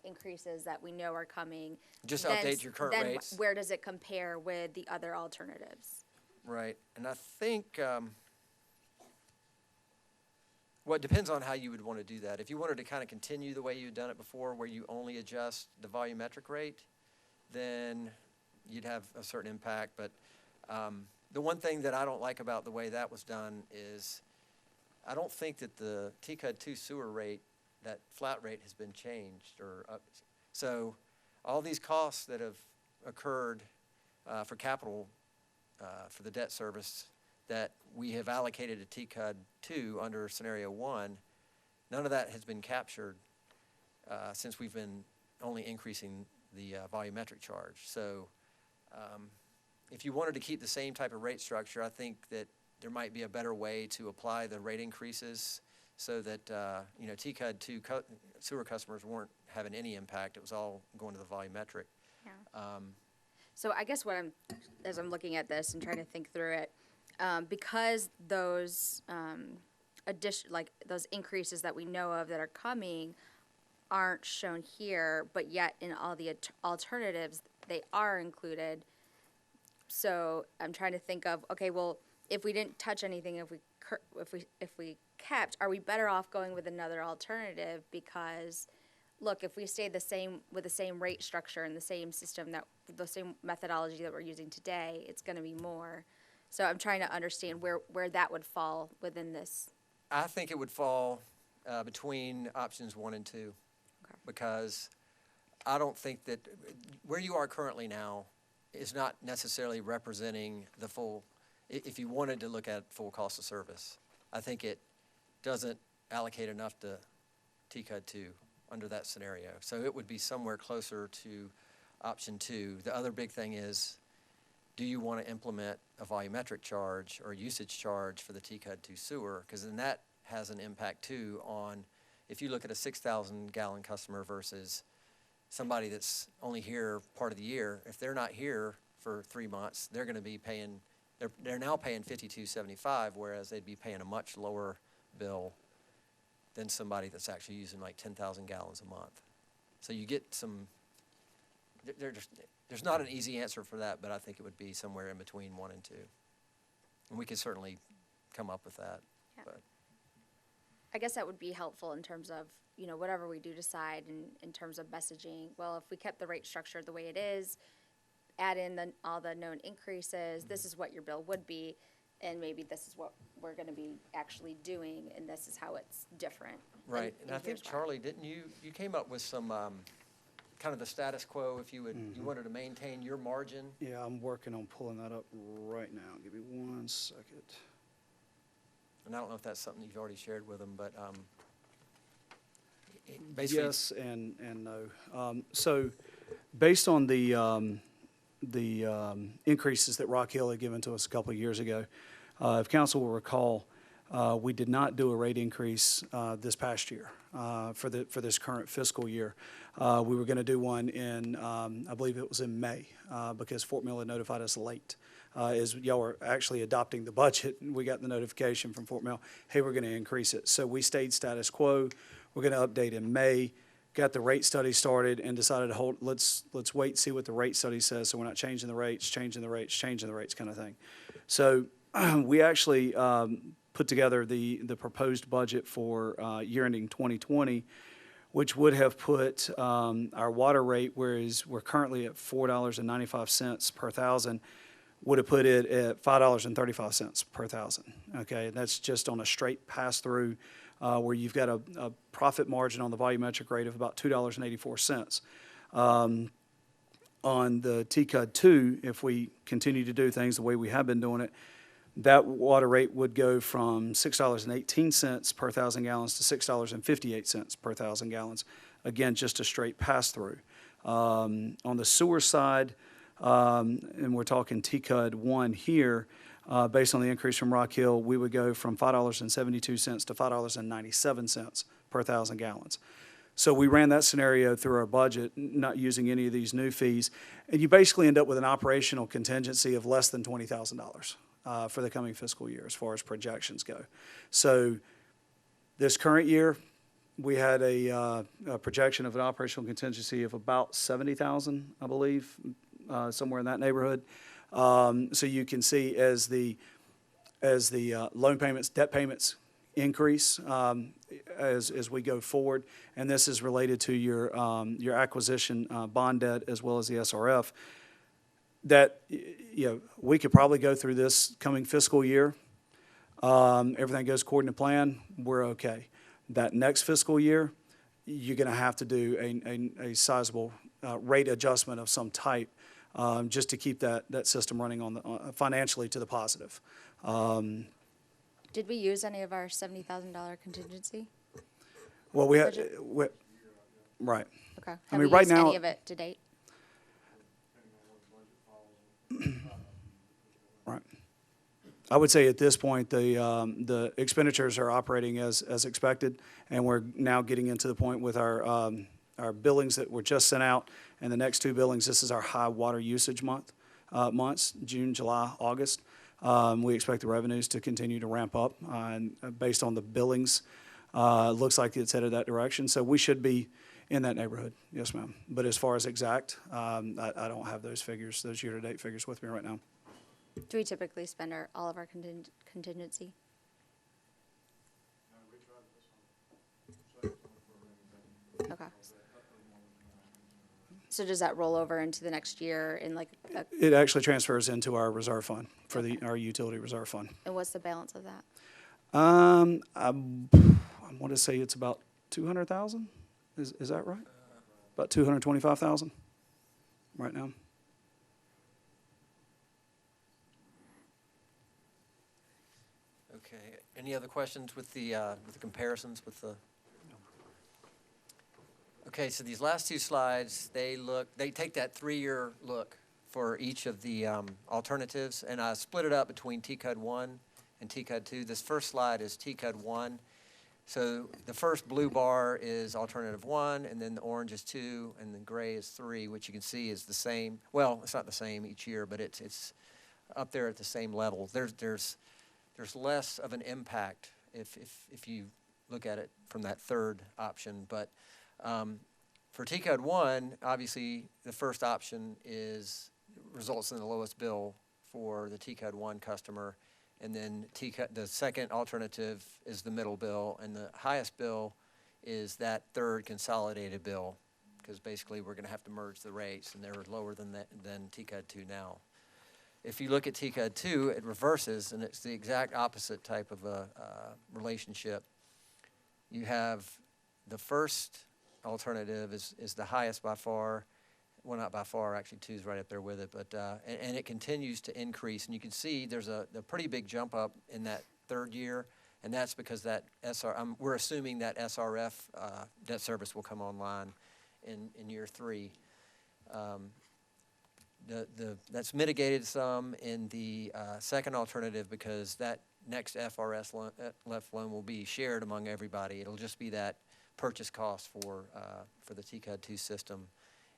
increases that we know are coming. Just then update your current rates. Where does it compare with the other alternatives? Right, and I think, it depends on how you would want to do that. If you wanted to kind of continue the way you'd done it before, where you only adjust the volumetric rate, then you'd have a certain impact. But the one thing that I don't like about the way that was done is I don't think that the TCUD 2 sewer rate, that flat rate, has been changed or up. So all these costs that have occurred for capital for the debt service that we have allocated to TCUD 2 under scenario 1, none of that has been captured since we've been only increasing the volumetric charge. So if you wanted to keep the same type of rate structure, I think that there might be a better way to apply the rate increases so that, TCUD 2 sewer customers weren't having any impact. It was all going to the volumetric. Yeah. So I guess as I'm looking at this and trying to think through it, because those those increases that we know of that are coming aren't shown here, but yet in all the alternatives they are included. So I'm trying to think of, okay, well, if we didn't touch anything, if we kept, are we better off going with another alternative? Because look, if we stay the same with the same rate structure and the same system, the same methodology that we're using today, it's going to be more. So I'm trying to understand where that would fall within this. I think it would fall between options 1 and 2, Okay. because I don't think that where you are currently now is not necessarily representing the full, if you wanted to look at full cost of service. I think it doesn't allocate enough to TCUD 2 under that scenario. So it would be somewhere closer to option 2. The other big thing is, do you want to implement a volumetric charge or usage charge for the TCUD 2 sewer? Because then that has an impact too on, if you look at a 6,000 gallon customer versus somebody that's only here part of the year, if they're not here for 3 months, they're going to be paying, they're now paying $52.75, whereas they'd be paying a much lower bill than somebody that's actually using like 10,000 gallons a month. So you get some, there's not an easy answer for that, but I think it would be somewhere in between 1 and 2. And we could certainly come up with that. Yeah. But I guess that would be helpful in terms of, whatever we do decide in terms of messaging. Well, if we kept the rate structure the way it is, add in all the known increases, this is what your bill would be, and maybe this is what we're going to be actually doing, and this is how it's different. right, and I think, here's why. Charlie, didn't you came up with some kind of the status quo, if you would, you wanted to maintain your margin? Yeah, I'm working on pulling that up right now. Give me 1 second. And I don't know if that's something you've already shared with them, but basically. Yes and no. So based on the increases that Rock Hill had given to us a couple of years ago, if council will recall, we did not do a rate increase this past year for this current fiscal year. We were going to do one in, I believe it was in May, because Fort Mill had notified us late. As y'all were actually adopting the budget, we got the notification from Fort Mill, hey, we're going to increase it. So we stayed status quo. We're going to update in May, got the rate study started, and decided to hold, let's wait and see what the rate study says, so we're not changing the rates kind of thing. So we actually put together the proposed budget for year ending 2020, which would have put our water rate, whereas we're currently at $4.95 per thousand, would have put it at $5.35 per thousand. Okay, that's just on a straight pass-through where you've got a profit margin on the volumetric rate of about $2.84. On the TCUD 2, if we continue to do things the way we have been doing it, that water rate would go from $6.18 per thousand gallons to $6.58 per thousand gallons. Again, just a straight pass-through. On the sewer side, and we're talking TCUD 1 here, based on the increase from Rock Hill, we would go from $5.72 to $5.97 per thousand gallons. So we ran that scenario through our budget, not using any of these new fees, and you basically end up with an operational contingency of less than $20,000 for the coming fiscal year as far as projections go. So this current year, we had a projection of an operational contingency of about $70,000, I believe, somewhere in that neighborhood. So you can see as the loan payments, debt payments increase as we go forward, and this is related to your acquisition bond debt as well as the SRF, that we could probably go through this coming fiscal year. Everything goes according to plan, we're okay. That next fiscal year, you're going to have to do a sizable rate adjustment of some type just to keep that system running on the, financially to the positive. Did we use any of our $70,000 contingency? Well, we had, Budget? right. Okay. I Have mean, we right used now- any of it to date? Right. I would say at this point, the expenditures are operating as expected, and we're now getting into the point with our billings that were just sent out, and the next two billings, this is our high water usage months, June, July, August. We expect the revenues to continue to ramp up, and based on the billings, looks like it's headed that direction, so we should be in that neighborhood, yes, ma'am. But as far as exact, I don't have those figures, those year-to-date figures with me right now. Do we typically spend all of our contingency? Okay. So does that roll over into the next year in like, It actually transfers into our reserve fund, for our utility reserve fund. and what's the balance of that? I want to say it's about 200,000, is that right? About 225,000 right now. Okay, any other questions with the comparisons with the? Okay, so these last two slides, they take that 3-year look for each of the alternatives, and I split it up between TCUD 1 and TCUD 2. This first slide is TCUD 1. So the first blue bar is alternative 1, and then the orange is 2, and the gray is 3, which you can see is the same. Well, it's not the same each year, but it's up there at the same level. There's less of an impact if you look at it from that third option. But for TCUD 1, obviously, the first option results in the lowest bill for the TCUD 1 customer. And then the second alternative is the middle bill, and the highest bill is that third consolidated bill, because basically we're going to have to merge the rates, and they're lower than TCUD 2 now. If you look at TCUD 2, it reverses, and it's the exact opposite type of a relationship. You have the first alternative is the highest by far. Well, not by far, actually 2 is right up there with it, but and it continues to increase, and you can see there's a pretty big jump up in that third year, and that's because that we're assuming that SRF debt service will come online in year 3. That's mitigated some in the second alternative because that next FRS left loan will be shared among everybody. It'll just be that purchase cost for the TCUD 2 system.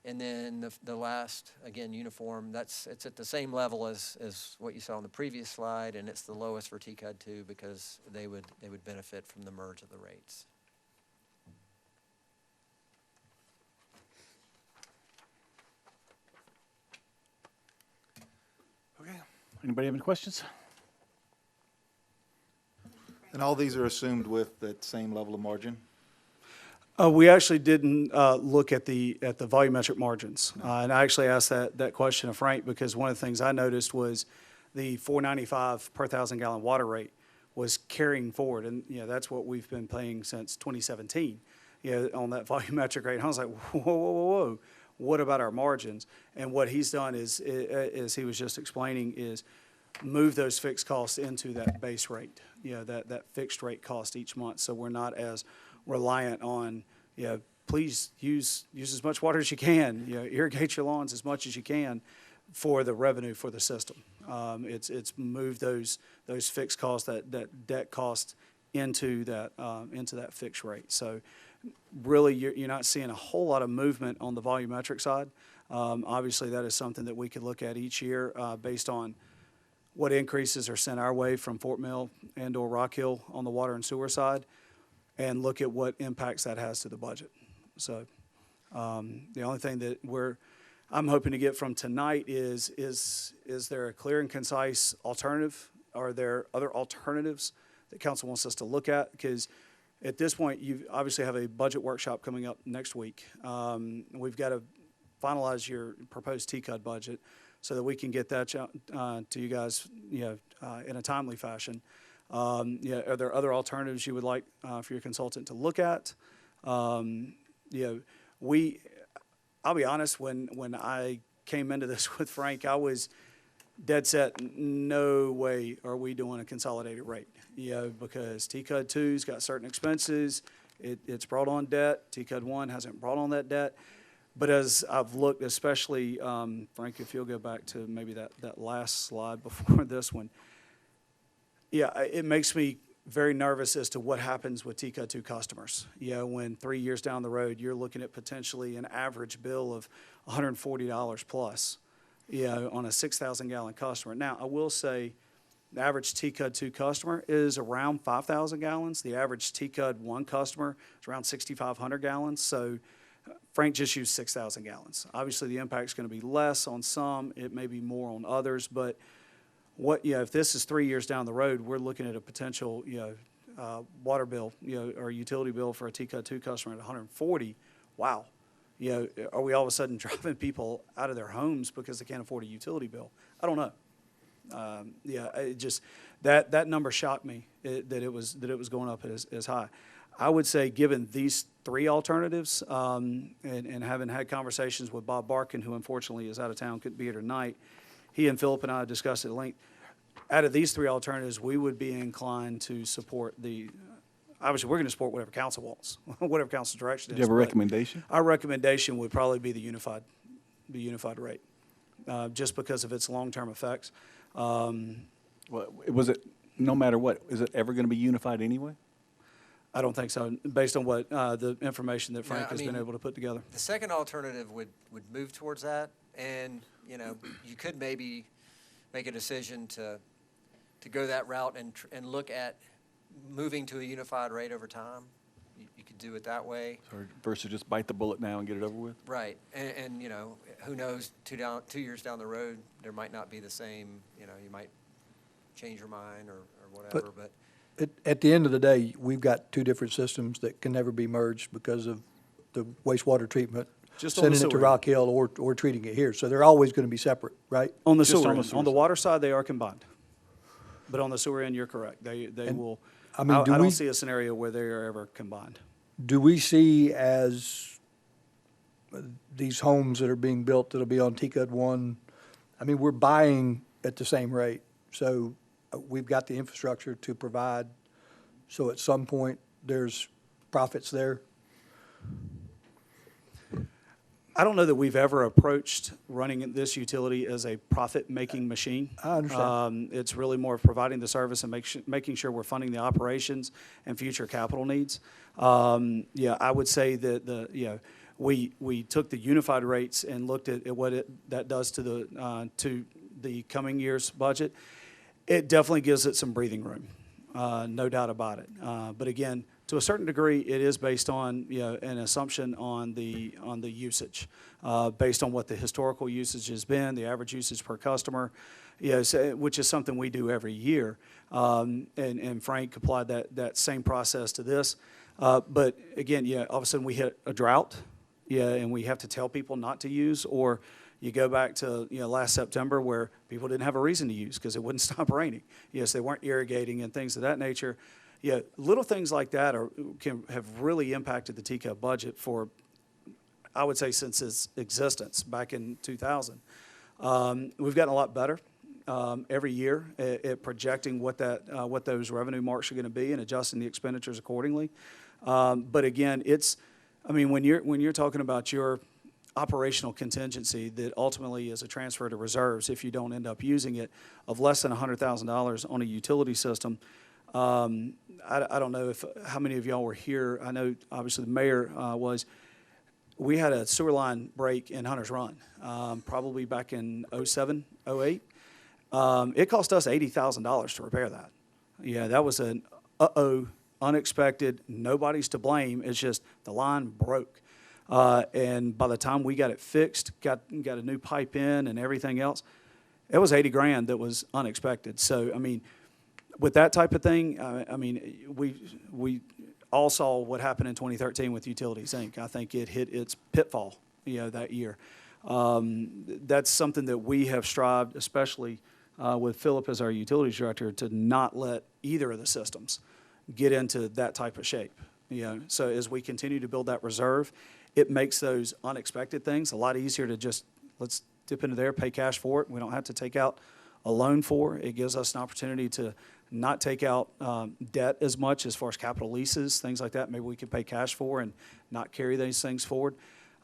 And then the last, again, uniform, it's at the same level as what you saw on the previous slide, and it's the lowest for TCUD 2 because they would benefit from the merge of the rates. Okay. Anybody have any questions? And all these are assumed with that same level of margin? We actually didn't look at the volumetric margins. And I actually asked that question of Frank because one of the things I noticed was the $4.95 per 1,000-gallon water rate was carrying forward. And, that's what we've been paying since 2017, on that volumetric rate. And I was like, whoa. What about our margins? And what he's done is, as he was just explaining, is move those fixed costs into that base rate, that fixed rate cost each month. So we're not as reliant on, please use as much water as you can, irrigate your lawns as much as you can for the revenue for the system. It's moved those fixed costs, that debt cost into that fixed rate. So really, you're not seeing a whole lot of movement on the volumetric side. Obviously, that is something that we could look at each year based on what increases are sent our way from Fort Mill and/or Rock Hill on the water and sewer side, and look at what impacts that has to the budget. So the only thing that I'm hoping to get from tonight is there a clear and concise alternative? Are there other alternatives that council wants us to look at? Because at this point, you obviously have a budget workshop coming up next week. We've got to finalize your proposed TCUD budget so that we can get that to you guys, in a timely fashion. Are there other alternatives you would like for your consultant to look at? I'll be honest, when I came into this with Frank, I was dead set, no way are we doing a consolidated rate. Because TCUD 2's got certain expenses, it's brought on debt, TCUD 1 hasn't brought on that debt. But as I've looked, especially, Frank, if you'll go back to maybe that last slide before this one, it makes me very nervous as to what happens with TCUD 2 customers. When 3 years down the road, you're looking at potentially an average bill of $140 plus, on a 6,000 gallon customer. Now, I will say the average TCUD 2 customer is around 5,000 gallons. The average TCUD 1 customer is around 6,500 gallons. So Frank just used 6,000 gallons. Obviously, the impact's going to be less on some. It may be more on others, but if this is 3 years down the road, we're looking at a potential, water bill, or utility bill for a TCUD 2 customer at 140. Wow. Are we all of a sudden driving people out of their homes because they can't afford a utility bill? I don't know. It just, that number shocked me, that it was going up as high. I would say, given these three alternatives, and having had conversations with Bob Barkin, who unfortunately is out of town, couldn't be here tonight, he and Philip and I discussed it at length. Out of these three alternatives, we would be inclined to support obviously, we're going to support whatever council wants, whatever council's direction is. Do you have a but recommendation? Our recommendation would probably be the unified rate, just because of its long-term effects. Was it, no matter what, is it ever going to be unified anyway? I don't think so, based on what, the information that Yeah, Frank I has been mean, able to put together. The second alternative would move towards that, and, you could maybe make a decision to go that route and look at moving to a unified rate over time. You could do it that way. Or versus just bite the bullet now and get it over with? Right, and who knows, 2 years down the road, there might not be the same, you might change your mind or whatever, but. At the end of the day, we've got two different systems that can never be merged because of the wastewater treatment. Just on the sending it to sewer. Rock Hill or treating it here. So they're always going to be separate, right? On the Just sewer on the end. sewer On the side. water side, they are combined. But on the sewer end, you're correct. They will, I mean, I do we- don't see a scenario where they are ever combined. Do we see as these homes that are being built that'll be on TCUD 1, I mean, we're buying at the same rate. So we've got the infrastructure to provide. So at some point, there's profits there. I don't know that we've ever approached running this utility as a profit-making machine. I understand. It's really more of providing the service and making sure we're funding the operations and future capital needs. I would say that we took the unified rates and looked at what that does to the coming year's budget. It definitely gives it some breathing room, no doubt about it. But again, to a certain degree, it is based on, an assumption on the usage, based on what the historical usage has been, the average usage per customer, which is something we do every year. And Frank applied that same process to this. But again, all of a sudden we hit a drought, and we have to tell people not to use, or you go back to, last September where people didn't have a reason to use because it wouldn't stop raining. Yes, they weren't irrigating and things of that nature. Little things like that can have really impacted the TCUB budget for, I would say, since its existence back in 2000. We've gotten a lot better every year at projecting what those revenue marks are going to be and adjusting the expenditures accordingly. But again, when you're talking about your operational contingency that ultimately is a transfer to reserves if you don't end up using it of less than $100,000 on a utility system. I don't know how many of y'all were here. I know obviously the mayor was. We had a sewer line break in Hunter's Run, probably back in 07, 08. It cost us $80,000 to repair that. That was an unexpected, nobody's to blame. It's just the line broke. And by the time we got it fixed, got a new pipe in and everything else, it was $80,000 that was unexpected. So, with that type of thing, we all saw what happened in 2013 with Utilities Inc. I think it hit its pitfall, that year. That's something that we have strived, especially with Philip as our utilities director, to not let either of the systems get into that type of shape. So as we continue to build that reserve, it makes those unexpected things a lot easier to just, let's dip into there, pay cash for it. We don't have to take out a loan for. It gives us an opportunity to not take out debt as much as far as capital leases, things like that. Maybe we could pay cash for and not carry these things forward.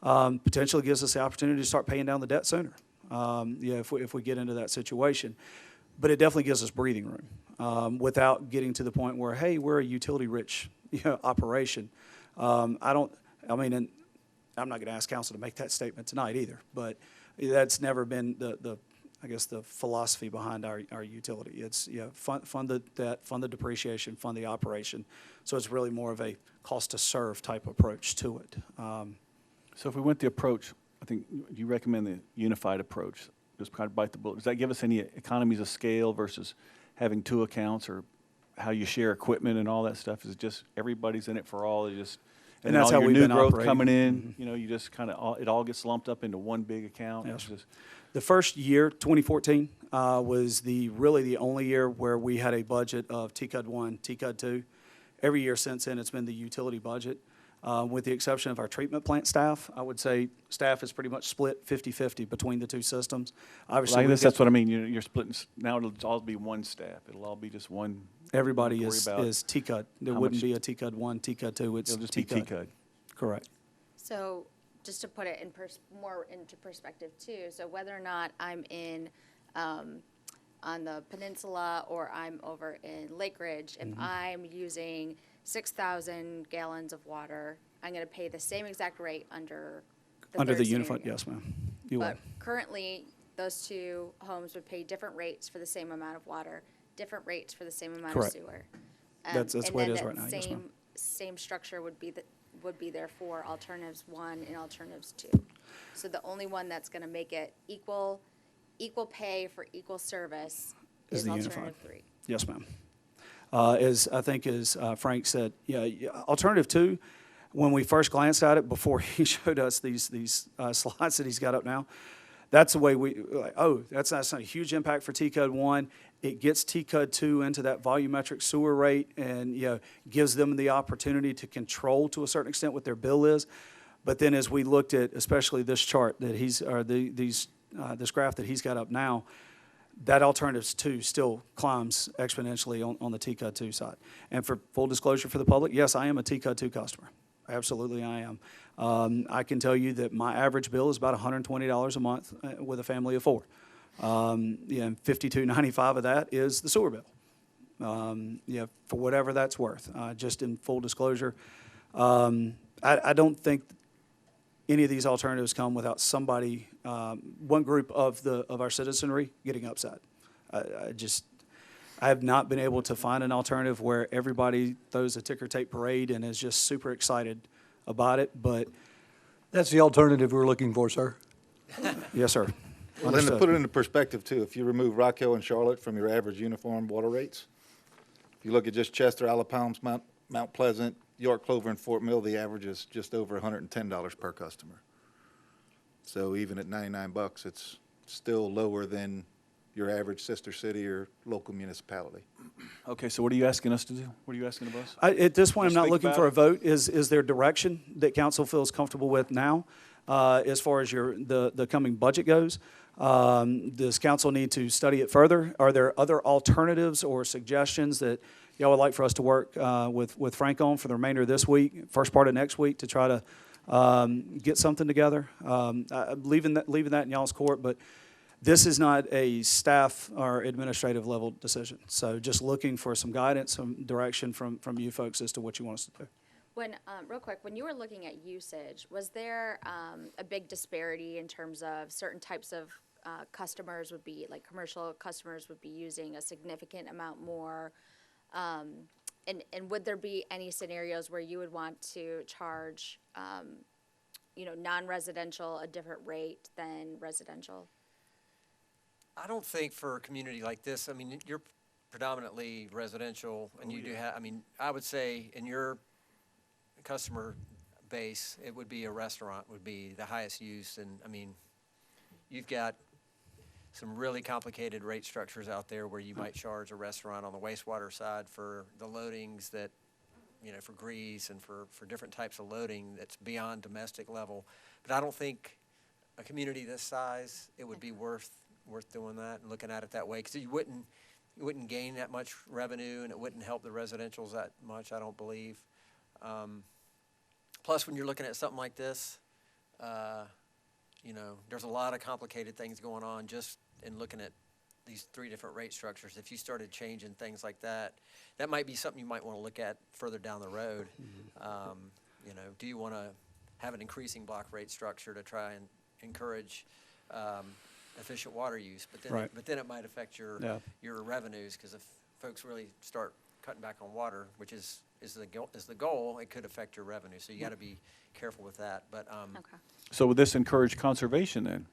Potentially gives us the opportunity to start paying down the debt sooner, if we get into that situation. But it definitely gives us breathing room without getting to the point where, hey, we're a utility-rich operation. And I'm not going to ask council to make that statement tonight either, but that's never been the philosophy behind our utility. It's, fund the debt, fund the depreciation, fund the operation. So it's really more of a cost-to-serve type approach to it. So if we went the approach, I think you recommend the unified approach, just kind of bite the bullet. Does that give us any economies of scale versus having two accounts, or how you share equipment and all that stuff? Is it just everybody's in it for all? And then that's all how your we've new been growth operating. coming in, you just kind of, it all gets lumped up into one big account? Yes. It's just- The first year, 2014, was really the only year where we had a budget of TCUD 1, TCUD 2. Every year since then, it's been the utility budget. With the exception of our treatment plant staff, I would say staff is pretty much split 50-50 between the two systems. Obviously, Well, I we've guess got- that's what I mean. You're splitting, now it'll all be one staff. It'll all be just one. everybody Don't is worry about TCUD. There how wouldn't much- be a TCUD 1, TCUD 2. It's It'll just be TCUD. Correct. So just to put it in more into perspective too, so whether or not I'm in, on the peninsula or I'm over in Lake Ridge, if I'm using 6,000 gallons of water, I'm gonna pay the same exact rate under the Under third the unified, scenario. yes, ma'am. You But would. currently, those two homes would pay different rates for the same amount of water, different rates for the same amount of Correct. sewer. That's the way it is right now, yes, ma'am. Same structure would be there for alternatives 1 and alternatives 2. So the only one that's gonna make it equal pay for equal service Is is the unified. alternative 3. Yes, ma'am. As Frank said, alternative 2, when we first glanced at it, before he showed us these slides that he's got up now, that's the way that's not a huge impact for TCUD 1. It gets TCUD 2 into that volumetric sewer rate and, gives them the opportunity to control to a certain extent what their bill is. But then as we looked at, especially this chart that this graph that he's got up now, that alternatives 2 still climbs exponentially on the TCUD 2 side. And for full disclosure for the public, yes, I am a TCUD 2 customer. Absolutely, I am. I can tell you that my average bill is about $120 a month with a family of 4. And $52.95 of that is the sewer bill. For whatever that's worth. Just in full disclosure, I don't think any of these alternatives come without somebody, one group of our citizenry getting upset. I have not been able to find an alternative where everybody throws a ticker tape parade and is just super excited about it, but That's the alternative we're looking for, sir. yes, sir. Well, then to Understood. put it into perspective too, if you remove Rock Hill and Charlotte from your average uniform water rates, if you look at just Chester, Alapalms, Mount Pleasant, York, Clover, and Fort Mill, the average is just over $110 per customer. So even at $99, it's still lower than your average sister city or local municipality. Okay, so what are you asking us to do? What are you asking of us? At this point, I'm Just not think looking about for a it. vote. Is there direction that council feels comfortable with now as far as the coming budget goes? Does council need to study it further? Are there other alternatives or suggestions that y'all would like for us to work with Frank on for the remainder of this week, first part of next week, to try to get something together? Leaving that in y'all's court, but this is not a staff or administrative level decision. So just looking for some guidance, some direction from you folks as to what you want us to do. When, real quick, when you were looking at usage, was there a big disparity in terms of certain types of customers would be, like commercial customers would be using a significant amount more? And would there be any scenarios where you would want to charge, non-residential a different rate than residential? I don't think for a community like this, I mean, you're predominantly residential, and you do have, I mean, I would say in your customer base, it would be a restaurant would be the highest use, and, I mean, you've got some really complicated rate structures out there where you might charge a restaurant on the wastewater side for the loadings that, for grease and for different types of loading that's beyond domestic level. But I don't think a community this size, it would be worth doing that and looking at it that way, because you wouldn't gain that much revenue, and it wouldn't help the residentials that much, I don't believe. Plus, when you're looking at something like this, you know, there's a lot of complicated things going on just in looking at these 3 different rate structures. If you started changing things like that, that might be something you might want to look at further down the road. You know, do you want to have an increasing block rate structure to try and encourage efficient water use? Right. But then it might affect your Yeah. your revenues, because if folks really start cutting back on water, which is the goal, it could affect your revenue. So you got to be careful with that. But Okay. So would this encourage conservation then?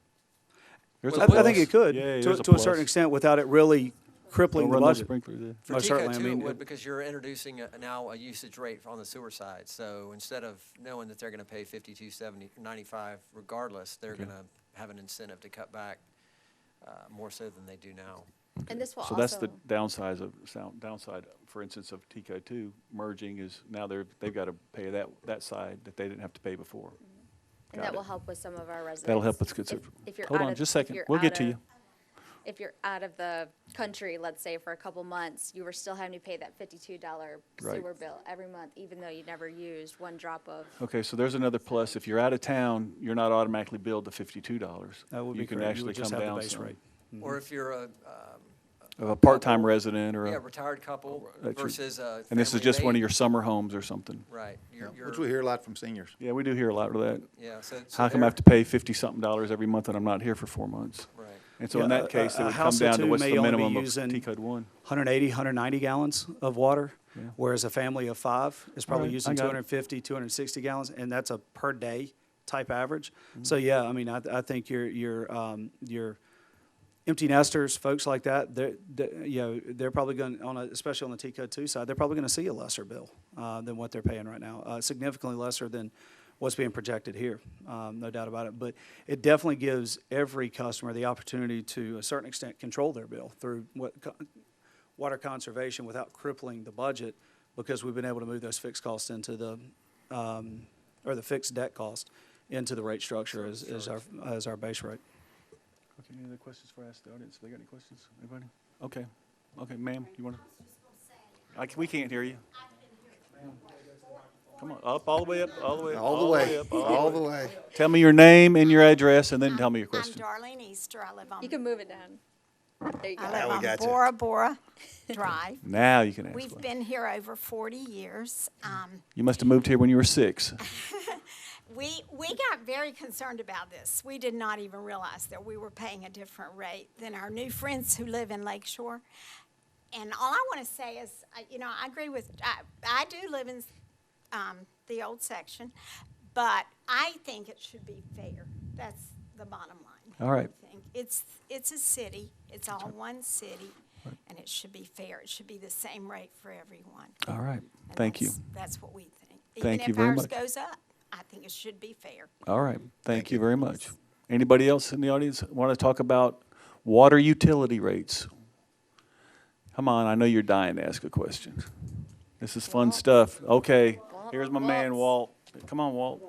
There's a I think plus. it could, Yeah, to there's a certain plus. extent, without it really crippling Don't the run those budget. sprinklers in. for Most TCO certainly, I too, mean, it would, it- because you're introducing now a usage rate on the sewer side. So instead of knowing that they're going to pay 52.70, 95 regardless, they're going to have an incentive to cut back more so than they do now. And this will So also. that's the downside for instance, of TCO two merging is now they've got to pay that side that they didn't have to pay before. And Got that will it. help with some of our residents. That'll help us get, If you're hold out on of- just a if second. you're We'll get out to of- you. If you're out of the country, let's say for a couple months, you were still having to pay that $52 Right. sewer bill every month, even though you never used one drop of. Okay, so there's another plus. If you're out of town, you're not automatically billed the $52. That would be You can correct. You actually would just come have the down base some. rate. Or if you're Of a part-time resident or a a, retired couple That's your- versus a and this is family just of one of 8. your summer homes or something. Right. Which we hear a lot from seniors. Yeah, we do hear a lot of that. Yeah. So How come I they're- have to pay $50-something every month and I'm not here for 4 months? Right. And so in Yeah, that case, it a would come house or down to two what's may the only be minimum of using T-code one. 180, 190 gallons of water, Yeah. whereas a family of 5 is probably Alright, I using got it. 250, 260 gallons, and that's a per day type average. Mm-hmm. So yeah, I mean, I think your empty nesters, folks like that, they're probably going especially on the T-code 2 side, they're probably going to see a lesser bill than what they're paying right now, significantly lesser than what's being projected here, no doubt about it. But it definitely gives every customer the opportunity to a certain extent control their bill through water conservation without crippling the budget, because we've been able to move those fixed costs into the fixed debt cost into the rate structure as our base rate. Okay, any other questions for us, the audience? They got any questions? Anybody? Okay. Okay, ma'am, you want to? We can't hear you. Come on, up, all the way up, all the way up. All the way, up, all the way. Tell me your name and your address, and then tell me your I'm question. Darlene Easter. I live on, You can move it down. There you I go. live we on got you. Bora Bora Drive. Now you can ask. We've one. been here over 40 years. You must have moved here when you were 6. We got very concerned about this. We did not even realize that we were paying a different rate than our new friends who live in Lakeshore. And all I want to say is, I agree with, I do live in the old section, but I think it should be fair. That's the bottom line. All right. I think it's a city. It's all one city, and it should be fair. It should be the same rate for everyone. All right. And Thank you. That's what we think. Thank you very Even much. if ours goes up, I think it should be fair. All right. Thank you very much. Anybody else in the audience want to talk about water utility rates? Come on, I know you're dying to ask a question. This is fun stuff. Okay, here's my man, Walt. Come on, Walt.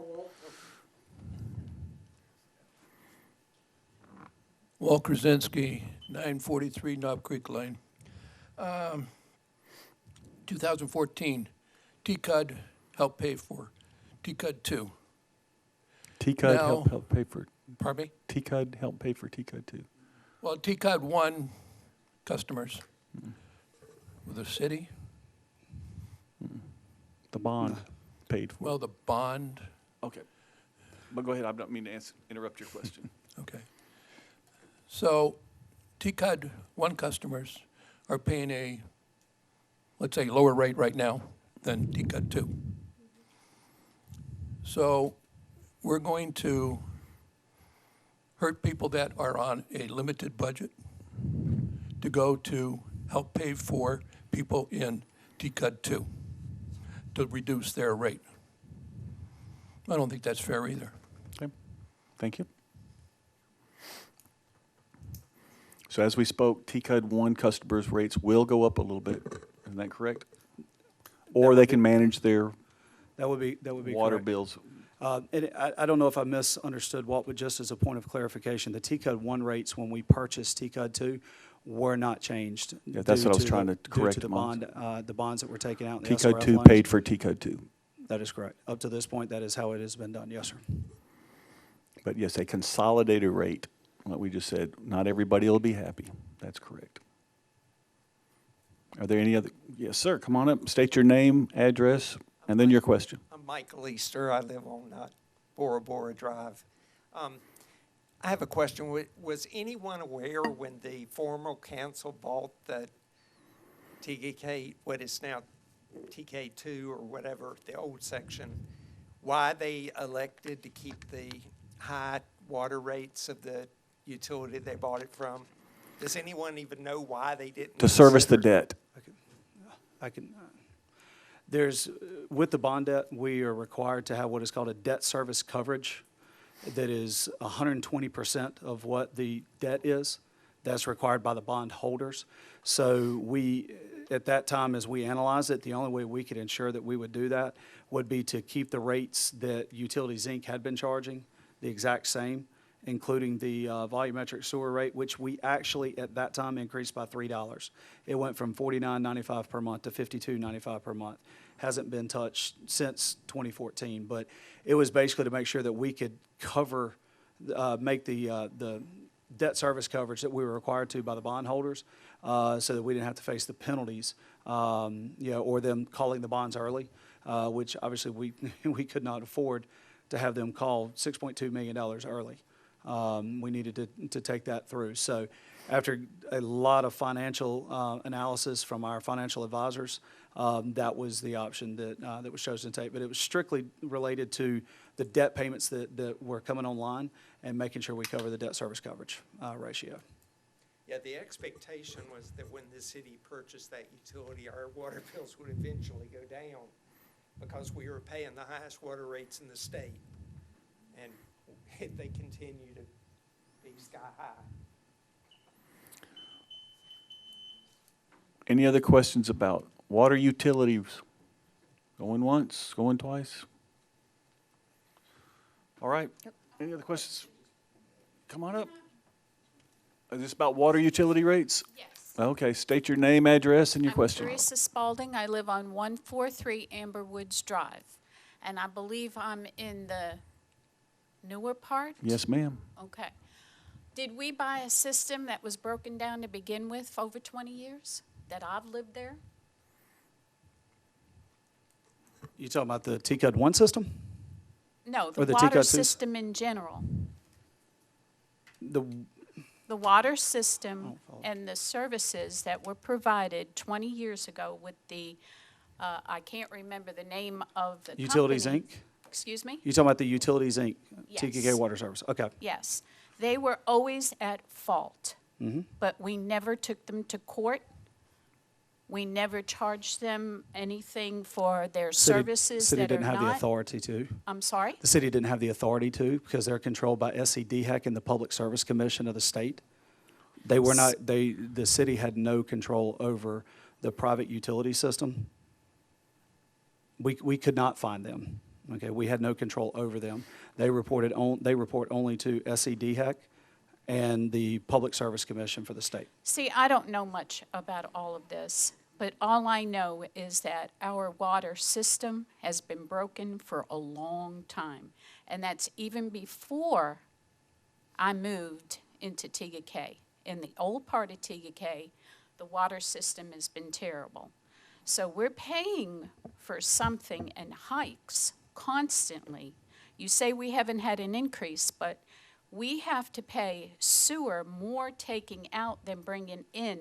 Walt Krasinski, 943 Knob Creek Lane. 2014, TCUD helped pay for TCUD 2. TCUD Now- help pay for, Pardon me? TCUD help pay for TCUD too. Well, TCUD 1 customers with the city, The bond paid for. well, the bond, Okay. But go ahead, I don't mean to interrupt your question. okay. So TCUD 1 customers are paying a, let's say, lower rate right now than TCUD 2. So we're going to hurt people that are on a limited budget to go to help pay for people in TCUD 2 to reduce their rate. I don't think that's fair either. Okay, thank you. So as we spoke, TCUD 1 customers' rates will go up a little bit. Isn't that correct? Or they can manage their That would be water correct. bills. And I don't know if I misunderstood Walt, but just as a point of clarification, the TCUD 1 rates when we purchased TCUD 2 were not changed. Yeah, that's due what I was to trying the- to correct Due to the mine. bond, the bonds that were taken out. in the TCOD SRF 2 loans. paid for TCOD 2. That is correct. Up to this point, that is how it has been done, yes, sir. But yes, a consolidated rate, what we just said, not everybody will be happy. That's correct. Are there any other, yes, sir, come on up, state your name, address, and then your question. I'm Michael Easter. I live on Bora Bora Drive. I have a question. Was anyone aware when the former council bought the TK, what is now TK2 or whatever, the old section, why they elected to keep the high water rates of the utility they bought it from? Does anyone even know why they didn't? To service the consider- debt. With the bond debt, we are required to have what is called a debt service coverage that is 120% of what the debt is. That's required by the bond holders. So we, at that time, as we analyzed it, the only way we could ensure that we would do that would be to keep the rates that Utilities Inc. had been charging the exact same, including the volumetric sewer rate, which we actually, at that time, increased by $3. It went from $49.95 per month to $52.95 per month. Hasn't been touched since 2014, but it was basically to make sure that we could cover, make the debt service coverage that we were required to by the bondholders, so that we didn't have to face the penalties, or them calling the bonds early, which obviously we could not afford to have them call $6.2 million early. We needed to take that through. So after a lot of financial analysis from our financial advisors, that was the option that was chosen to take. But it was strictly related to the debt payments that were coming online and making sure we cover the debt service coverage ratio. Yeah, the expectation was that when the city purchased that utility, our water bills would eventually go down because we were paying the highest water rates in the state. And they continue to be sky high. Any other questions about water utilities? Going once, going twice? All right, any other questions? Come on up. Is this about water utility rates? Yes. Okay, state your name, address, and your question. I'm Teresa Spalding. I live on 143 Amber Woods Drive, and I believe I'm in the newer part? Yes, ma'am. Okay. Did we buy a system that was broken down to begin with for over 20 years, that I've lived there? You talking about the TCUD 1 system? No, Or the the water TCUD system in general. The The water system and the services that were provided 20 years ago with the, I can't remember the name of the company. Utilities Inc.? Excuse me? You talking about the Utilities Inc., Yes. TKK Water Service? Okay. Yes. They were always at fault. Mm-hmm. But we never took them to court. We never charged them anything for their services City that are didn't have the not. authority to. I'm sorry? The city didn't have the authority to because they're controlled by SCDHEC and the Public Service Commission of the state. They were not, the city had no control over the private utility system. We could not find them, okay? We had no control over them. They report only to SCDHEC and the Public Service Commission for the state. See, I don't know much about all of this, but all I know is that our water system has been broken for a long time. And that's even before I moved into TGK. In the old part of TGK, the water system has been terrible. So we're paying for something in hikes constantly. You say we haven't had an increase, but we have to pay sewer more taking out than bringing in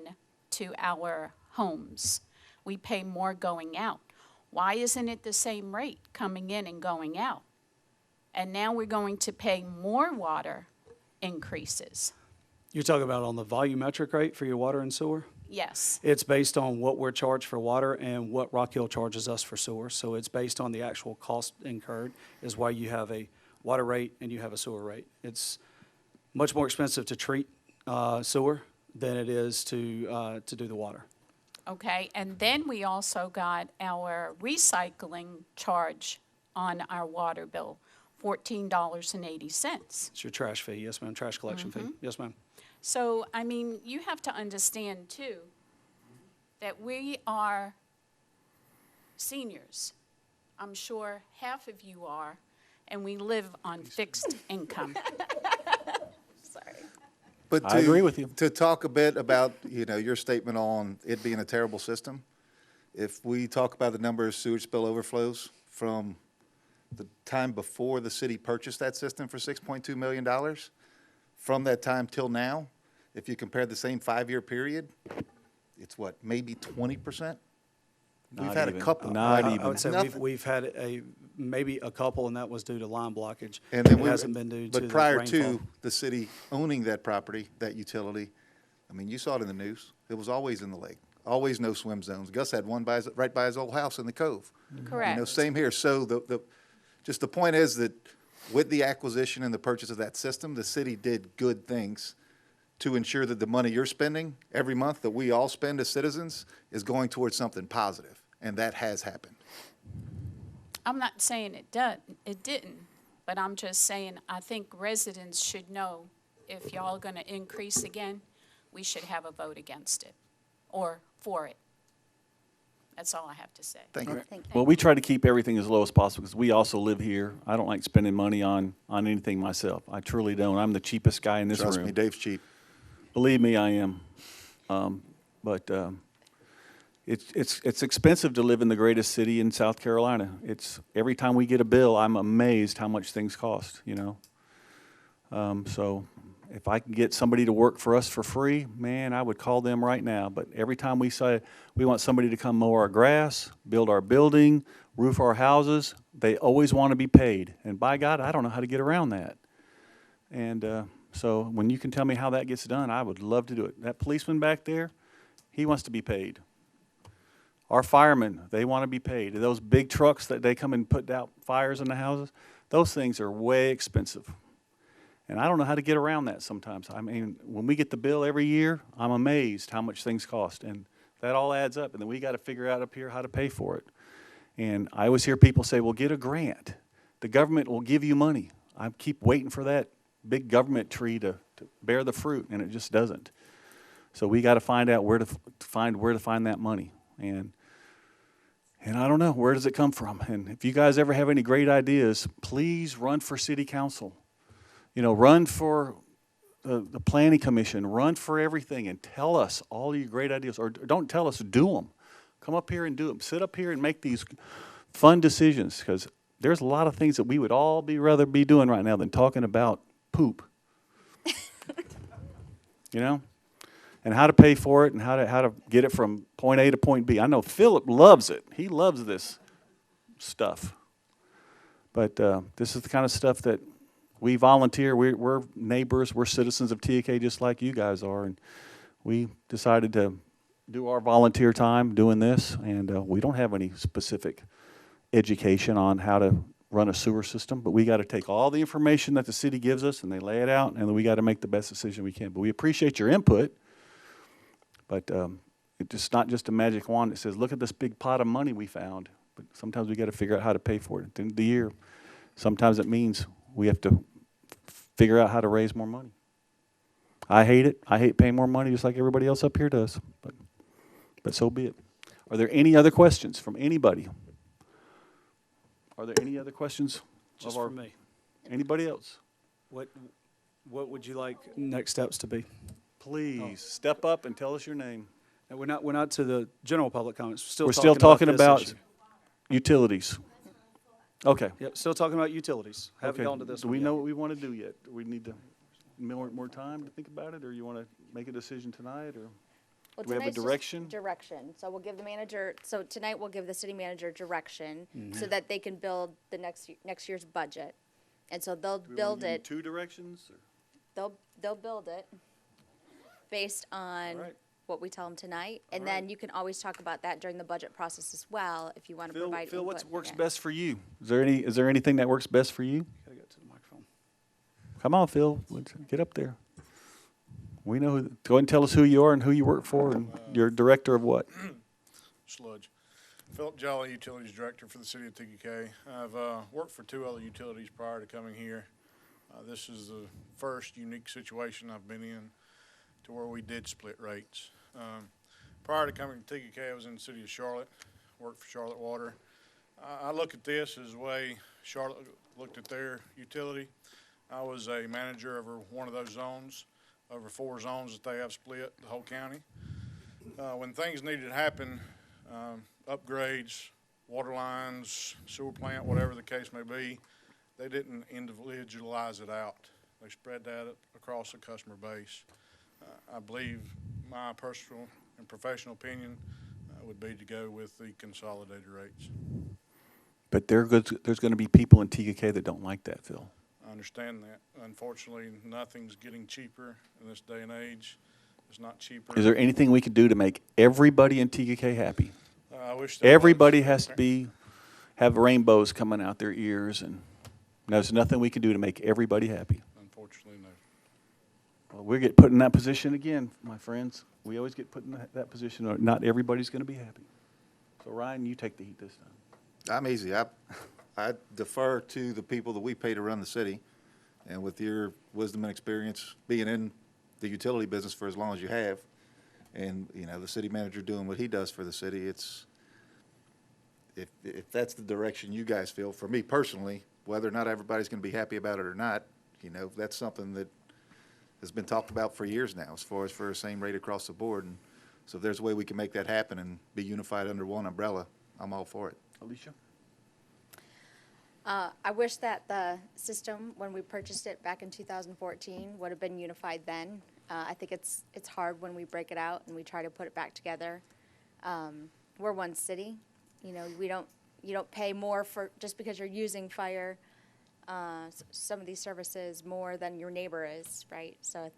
to our homes. We pay more going out. Why isn't it the same rate coming in and going out? And now we're going to pay more water increases. You're talking about on the volumetric rate for your water and sewer? Yes. It's based on what we're charged for water and what Rock Hill charges us for sewer. So it's based on the actual cost incurred is why you have a water rate and you have a sewer rate. It's much more expensive to treat sewer than it is to do the water. Okay, and then we also got our recycling charge on our water bill $14.80. It's your trash fee, yes, ma'am, trash collection fee, yes, ma'am. So, I mean, you have to understand too, that we are seniors. I'm sure half of you are, and we live on fixed income. But I agree with you. To talk a bit about, your statement on it being a terrible system, if we talk about the number of sewage spill overflows from the time before the city purchased that system for $6.2 million, from that time till now, if you compare the same 5-year period, it's what, maybe 20%? We've Not had a even. couple. Not I even. would say Nothing. we've had maybe a couple, and that was due to line blockage. And then It hasn't been due to the But prior rainfall. to the city owning that property, that utility, I mean, you saw it in the news. It was always in the lake, always no swim zones. Gus had one right by his old house in the cove. Correct. Same here. So just the point is that with the acquisition and the purchase of that system, the city did good things to ensure that the money you're spending every month that we all spend as citizens is going towards something positive, and that has happened. I'm not saying it didn't, but I'm just saying I think residents should know if y'all are gonna increase again, we should have a vote against it or for it. That's all I have to say. Thank you. Well, we try to keep everything as low as possible because we also live here. I don't like spending money on anything myself. I truly don't. I'm the cheapest guy in this room. Trust me, Dave's cheap. Believe me, I am. But it's expensive to live in the greatest city in South Carolina. It's every time we get a bill, I'm amazed how much things cost. So if I can get somebody to work for us for free, man, I would call them right now. But every time we say we want somebody to come mow our grass, build our building, roof our houses, they always want to be paid. And by God, I don't know how to get around that. And so when you can tell me how that gets done, I would love to do it. That policeman back there, he wants to be paid. Our firemen, they want to be paid. Those big trucks that they come and put out fires in the houses, those things are way expensive. And I don't know how to get around that sometimes. I mean, when we get the bill every year, I'm amazed how much things cost. And that all adds up. And then we got to figure out up here how to pay for it. And I always hear people say, well, get a grant. The government will give you money. I keep waiting for that big government tree to bear the fruit, and it just doesn't. So we got to find out where to find that money. And I don't know, where does it come from? And if you guys ever have any great ideas, please run for city council. Run for the planning commission, run for everything, and tell us all your great ideas. Or don't tell us, do them. Come up here and do them. Sit up here and make these fun decisions, because there's a lot of things that we would all rather be doing right now than talking about poop. And how to pay for it and how to get it from point A to point B. I know Philip loves it. He loves this stuff. But this is the kind of stuff that we volunteer. We're neighbors. We're citizens of TK just like you guys are. And we decided to do our volunteer time doing this. And we don't have any specific education on how to run a sewer system. But we got to take all the information that the city gives us and they lay it out. And then we got to make the best decision we can. But we appreciate your input. But it's just not just a magic wand that says, look at this big pot of money we found. But sometimes we got to figure out how to pay for it. At the end of the year, sometimes it means we have to figure out how to raise more money. I hate it. I hate paying more money just like everybody else up here does. But so be it. Are there any other questions from anybody? Are there any other questions? Just for me. Anybody else? What would you like next steps to be? Please step up and tell us your name. And we're not to the general public comments. We're still talking this about issue. utilities. Okay. Yep, still talking about utilities. Haven't Okay. gone to this Do one we yet. know what we want to do yet? Do we need more time to think about it, or you want to make a decision tonight, or? Well, Do we have a tonight's just direction? Direction. So we'll give the manager, so tonight we'll give the city manager direction so that they can build the next year's budget. And so they'll build it, Two directions? they'll build it based on All right. what we tell them tonight. And then you can always talk about that during the budget process as well, if you want to provide input. Phil, what works again. best for you? Is there anything that works best for you? Gotta go to the microphone. Come on, Phil, get up there. We know go ahead and tell us who you are and who you work for, and you're director of what? Sludge. Philip Jolly, Utilities Director for the City of TKK. I've worked for 2 other utilities prior to coming here. This is the first unique situation I've been in to where we did split rates. Prior to coming to TKK, I was in the City of Charlotte, worked for Charlotte Water. I look at this as the way Charlotte looked at their utility. I was a manager over one of those zones, over 4 zones that they have split the whole county. When things needed to happen, upgrades, water lines, sewer plant, whatever the case may be, they didn't individualize it out. They spread that across the customer base. I believe my personal and professional opinion would be to go with the consolidated rates. But there's going to be people in TKK that don't like that, Phil. I understand that. Unfortunately, nothing's getting cheaper in this day and age. It's not cheaper. Is there anything we can do to make everybody in TKK happy? I wish there was. Everybody has to have rainbows coming out their ears, and there's nothing we can do to make everybody happy. Unfortunately, no. Well, we get put in that position again, my friends. We always get put in that position. Not everybody's going to be happy. So, Ryan, you take the heat this time. I'm easy. I defer to the people that we pay to run the city. And with your wisdom and experience being in the utility business for as long as you have, and, you know, the city manager doing what he does for the city, it's, if that's the direction you guys feel, for me personally, whether or not everybody's going to be happy about it or not, you know, that's something that has been talked about for years now, as far as for the same rate across the board. And so if there's a way we can make that happen and be unified under one umbrella, I'm all for it. Alicia? I wish that the system, when we purchased it back in 2014, would have been unified then. I think it's hard when we break it out and we try to put it back together. We're one city. You know, you don't pay more for, just because you're using fire, some of these services more than your neighbor is, right? So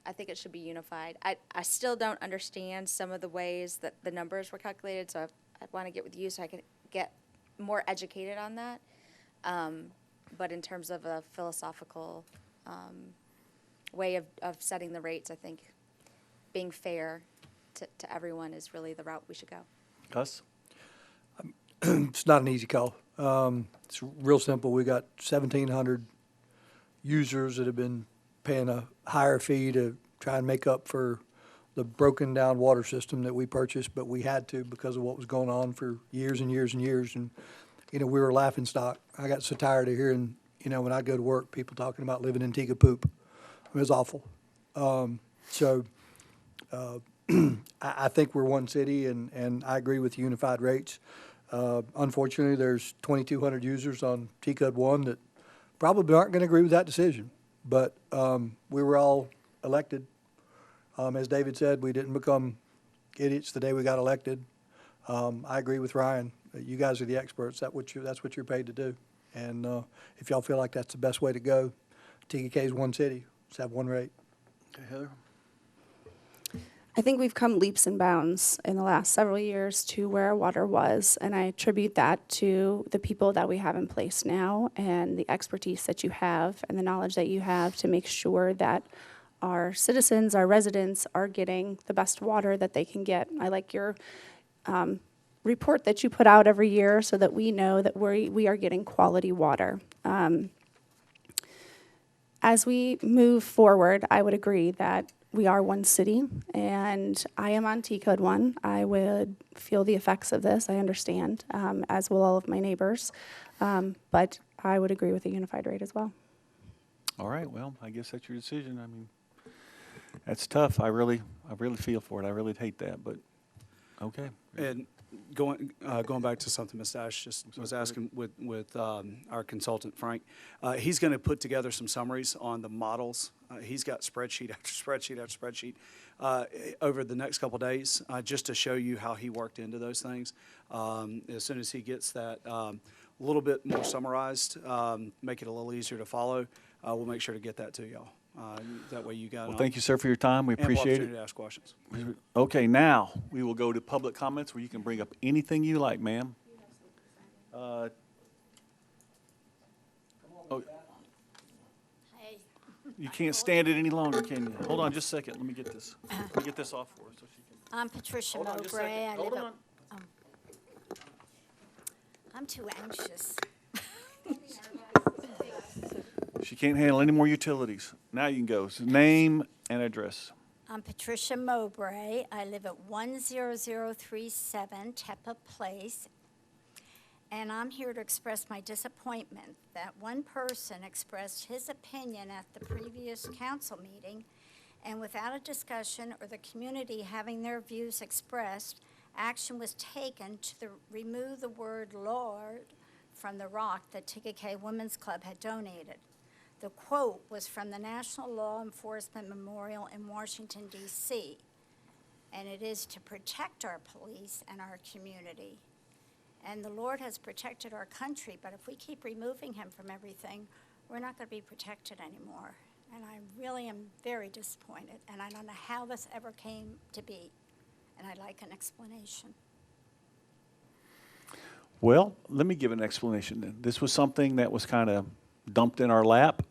I think it should be unified. I still don't understand some of the ways that the numbers were calculated, so I want to get with you so I can get more educated on that. But in terms of a philosophical way of setting the rates, I think being fair to everyone is really the route we should go. Gus? It's not an easy call. It's real simple. We got 1,700 users that have been paying a higher fee to try and make up for the broken down water system that we purchased, but we had to because of what was going on for years and years and years. And, you know, we were a laughing stock. I got so tired of hearing, you know, when I go to work, people talking about living in Tika poop. It was awful. I think we're one city, and I agree with unified rates. Unfortunately, there's 2,200 users on TCUD 1 that probably aren't going to agree with that decision. But we were all elected. As David said, we didn't become idiots the day we got elected. I agree with Ryan. You guys are the experts. That's what you're paid to do. And if y'all feel like that's the best way to go, TKK is one city. Let's have one rate. Okay, Heather? I think we've come leaps and bounds in the last several years to where water was, and I attribute that to the people that we have in place now and the expertise that you have and the knowledge that you have to make sure that our citizens, our residents are getting the best water that they can get. I like your report that you put out every year so that we know that we are getting quality water. As we move forward, I would agree that we are one city, and I am on TCODE 1. I would feel the effects of this, I understand, as will all of my neighbors. But I would agree with a unified rate as well. All right, well, I guess that's your decision. I mean, that's tough. I really feel for it. I really hate that, but okay. And going back to something Ms. Ash just was asking with our consultant, Frank, he's going to put together some summaries on the models. He's got spreadsheet after spreadsheet after spreadsheet over the next couple days, just to show you how he worked into those things. As soon as he gets that a little bit more summarized, make it a little easier to follow, we'll make sure to get that to y'all. That way you got. Well, thank you, sir, for your time. We appreciate it. To ask questions. Okay, now we will go to public comments where you can bring up anything you like, ma'am. Oh, you can't stand it any longer, can you? Hold on just a second. Let me get this. Let me get this off for her so she can. I'm Patricia Hold on just a Mowbray. second. I Hold live on. I'm too anxious. She can't handle any more utilities. Now you can go. So name and address. I'm Patricia Mowbray. I live at 10037 Tepa Place. And I'm here to express my disappointment that one person expressed his opinion at the previous council meeting, and without a discussion or the community having their views expressed, action was taken to remove the word Lord from the rock that TKK Women's Club had donated. The quote was from the National Law Enforcement Memorial in Washington, D.C., and it is to protect our police and our community. And the Lord has protected our country, but if we keep removing him from everything, we're not going to be protected anymore. And I really am very disappointed, and I don't know how this ever came to be, and I'd like an explanation. Well, let me give an explanation then. This was something that was kind of dumped in our lap.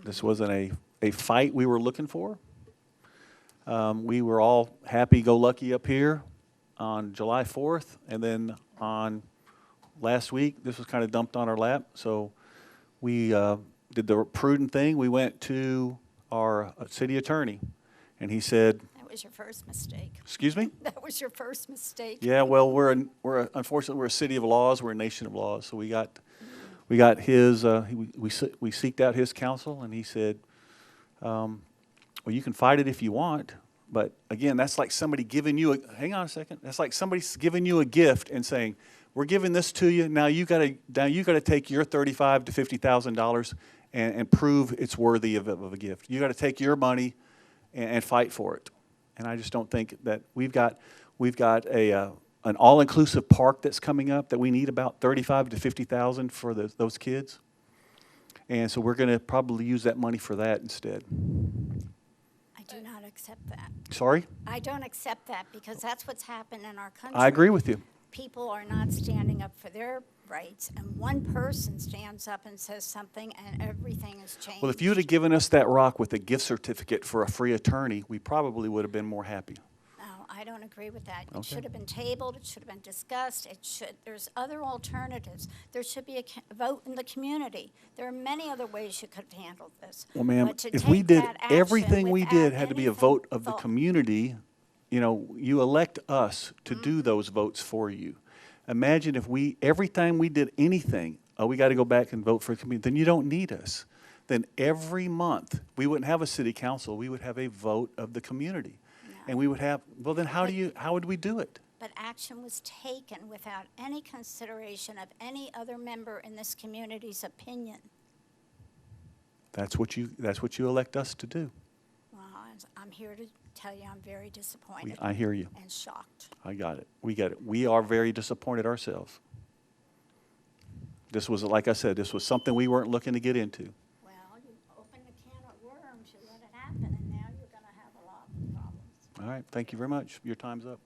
This wasn't a fight we were looking for. We were all happy-go-lucky up here on July 4th, and then on last week, this was kind of dumped on our lap. So we did the prudent thing. We went to our city attorney, and he said, That was your first mistake. excuse me? That was your first mistake. Yeah, well, unfortunately, we're a city of laws. We're a nation of laws. So we got his, we seeked out his counsel, and he said, well, you can fight it if you want. But again, that's like somebody giving you hang on a second. That's like somebody giving you a gift and saying, we're giving this to you. Now you got to take your $35,000 to $50,000 and prove it's worthy of a gift. You got to take your money and fight for it. And I just don't think that we've got an all-inclusive park that's coming up that we need about $35,000 to $50,000 for those kids. And so we're going to probably use that money for that instead. I do not accept that. Sorry? I don't accept that because that's what's happened in our country. I agree with you. People are not standing up for their rights, and one person stands up and says something, and everything is changed. Well, if you would have given us that rock with a gift certificate for a free attorney, we probably would have been more happy. No, I don't agree with that. Okay. It should have been tabled, it should have been discussed, there's other alternatives. There should be a vote in the community. There are many other ways you could have handled this. Well, ma'am, But to if we take did, that action everything we did without had to be a anything vote of the thought- community. You know, you elect us to do those votes for you. Imagine if every time we did anything, we got to go back and vote for the community, then you don't need us. Then every month, we wouldn't have a city council, we would have a vote of the community. And we would have, well, then how would we do it? But action was taken without any consideration of any other member in this community's opinion. That's what you elect us to do. Well, I'm here to tell you I'm very disappointed I hear you. and shocked. I got it. We get it. We are very disappointed ourselves. This was, like I said, this was something we weren't looking to get into. Well, you opened a can of worms, you let it happen, and now you're going to have a lot of problems. All right, thank you very much. Your time's up.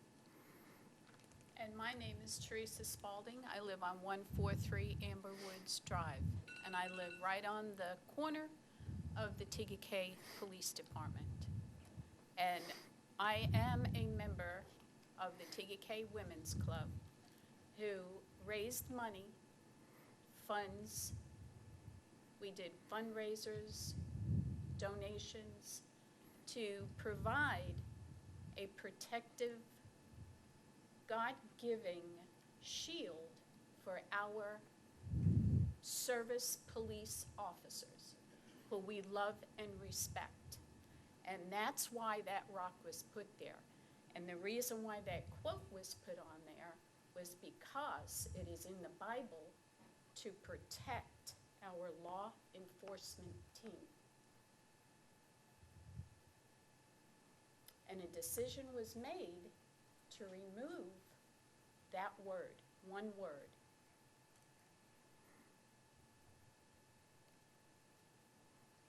And my name is Teresa Spalding. I live on 143 Amber Woods Drive, and I live right on the corner of the TKK Police Department. And I am a member of the TKK Women's Club who raised money, funds. We did fundraisers, donations to provide a protective, God-giving shield for our service police officers who we love and respect. And that's why that rock was put there. And the reason why that quote was put on there was because it is in the Bible to protect our law enforcement team. And a decision was made to remove that word, one word.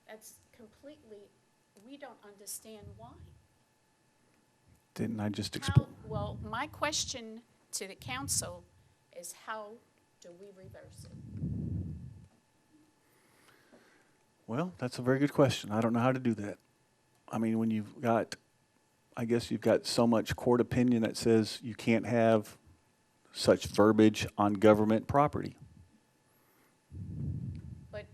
That's completely, we don't understand why. Didn't I just How, explain? well, my question to the council is how do we reverse it? Well, that's a very good question. I don't know how to do that. I mean, when you've got, I guess you've got so much court opinion that says you can't have such verbiage on government property. But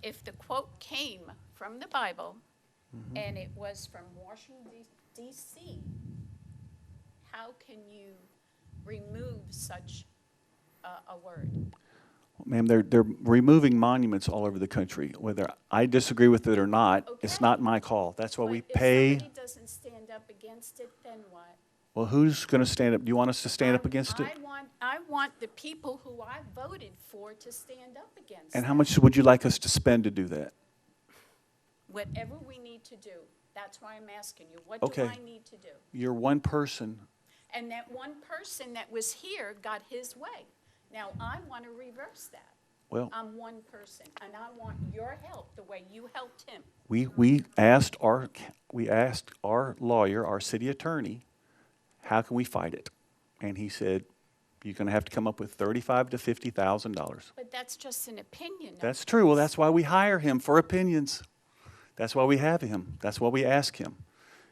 if the quote came from the Bible and it was from Washington, D.C., how can you remove such a word? Ma'am, they're removing monuments all over the country. Whether I disagree with it or not, it's Okay. not my call. That's why we But pay. if somebody doesn't stand up against it, then what? Well, who's going to stand up? Do you want us to stand up against it? I want the people who I voted for to stand up against And how it. much would you like us to spend to do that? Whatever we need to do. That's why I'm asking you, what do Okay. I need to do? You're one person. And that one person that was here got his way. Now, I want to reverse that. Well, I'm one person, and I want your help the way you helped him. we asked our lawyer, our city attorney, how can we fight it? And he said, you're going to have to come up with $35,000 to $50,000. But that's just an opinion. That's true. Well, that's why we hire him, for opinions. That's why we have him. That's why we ask him.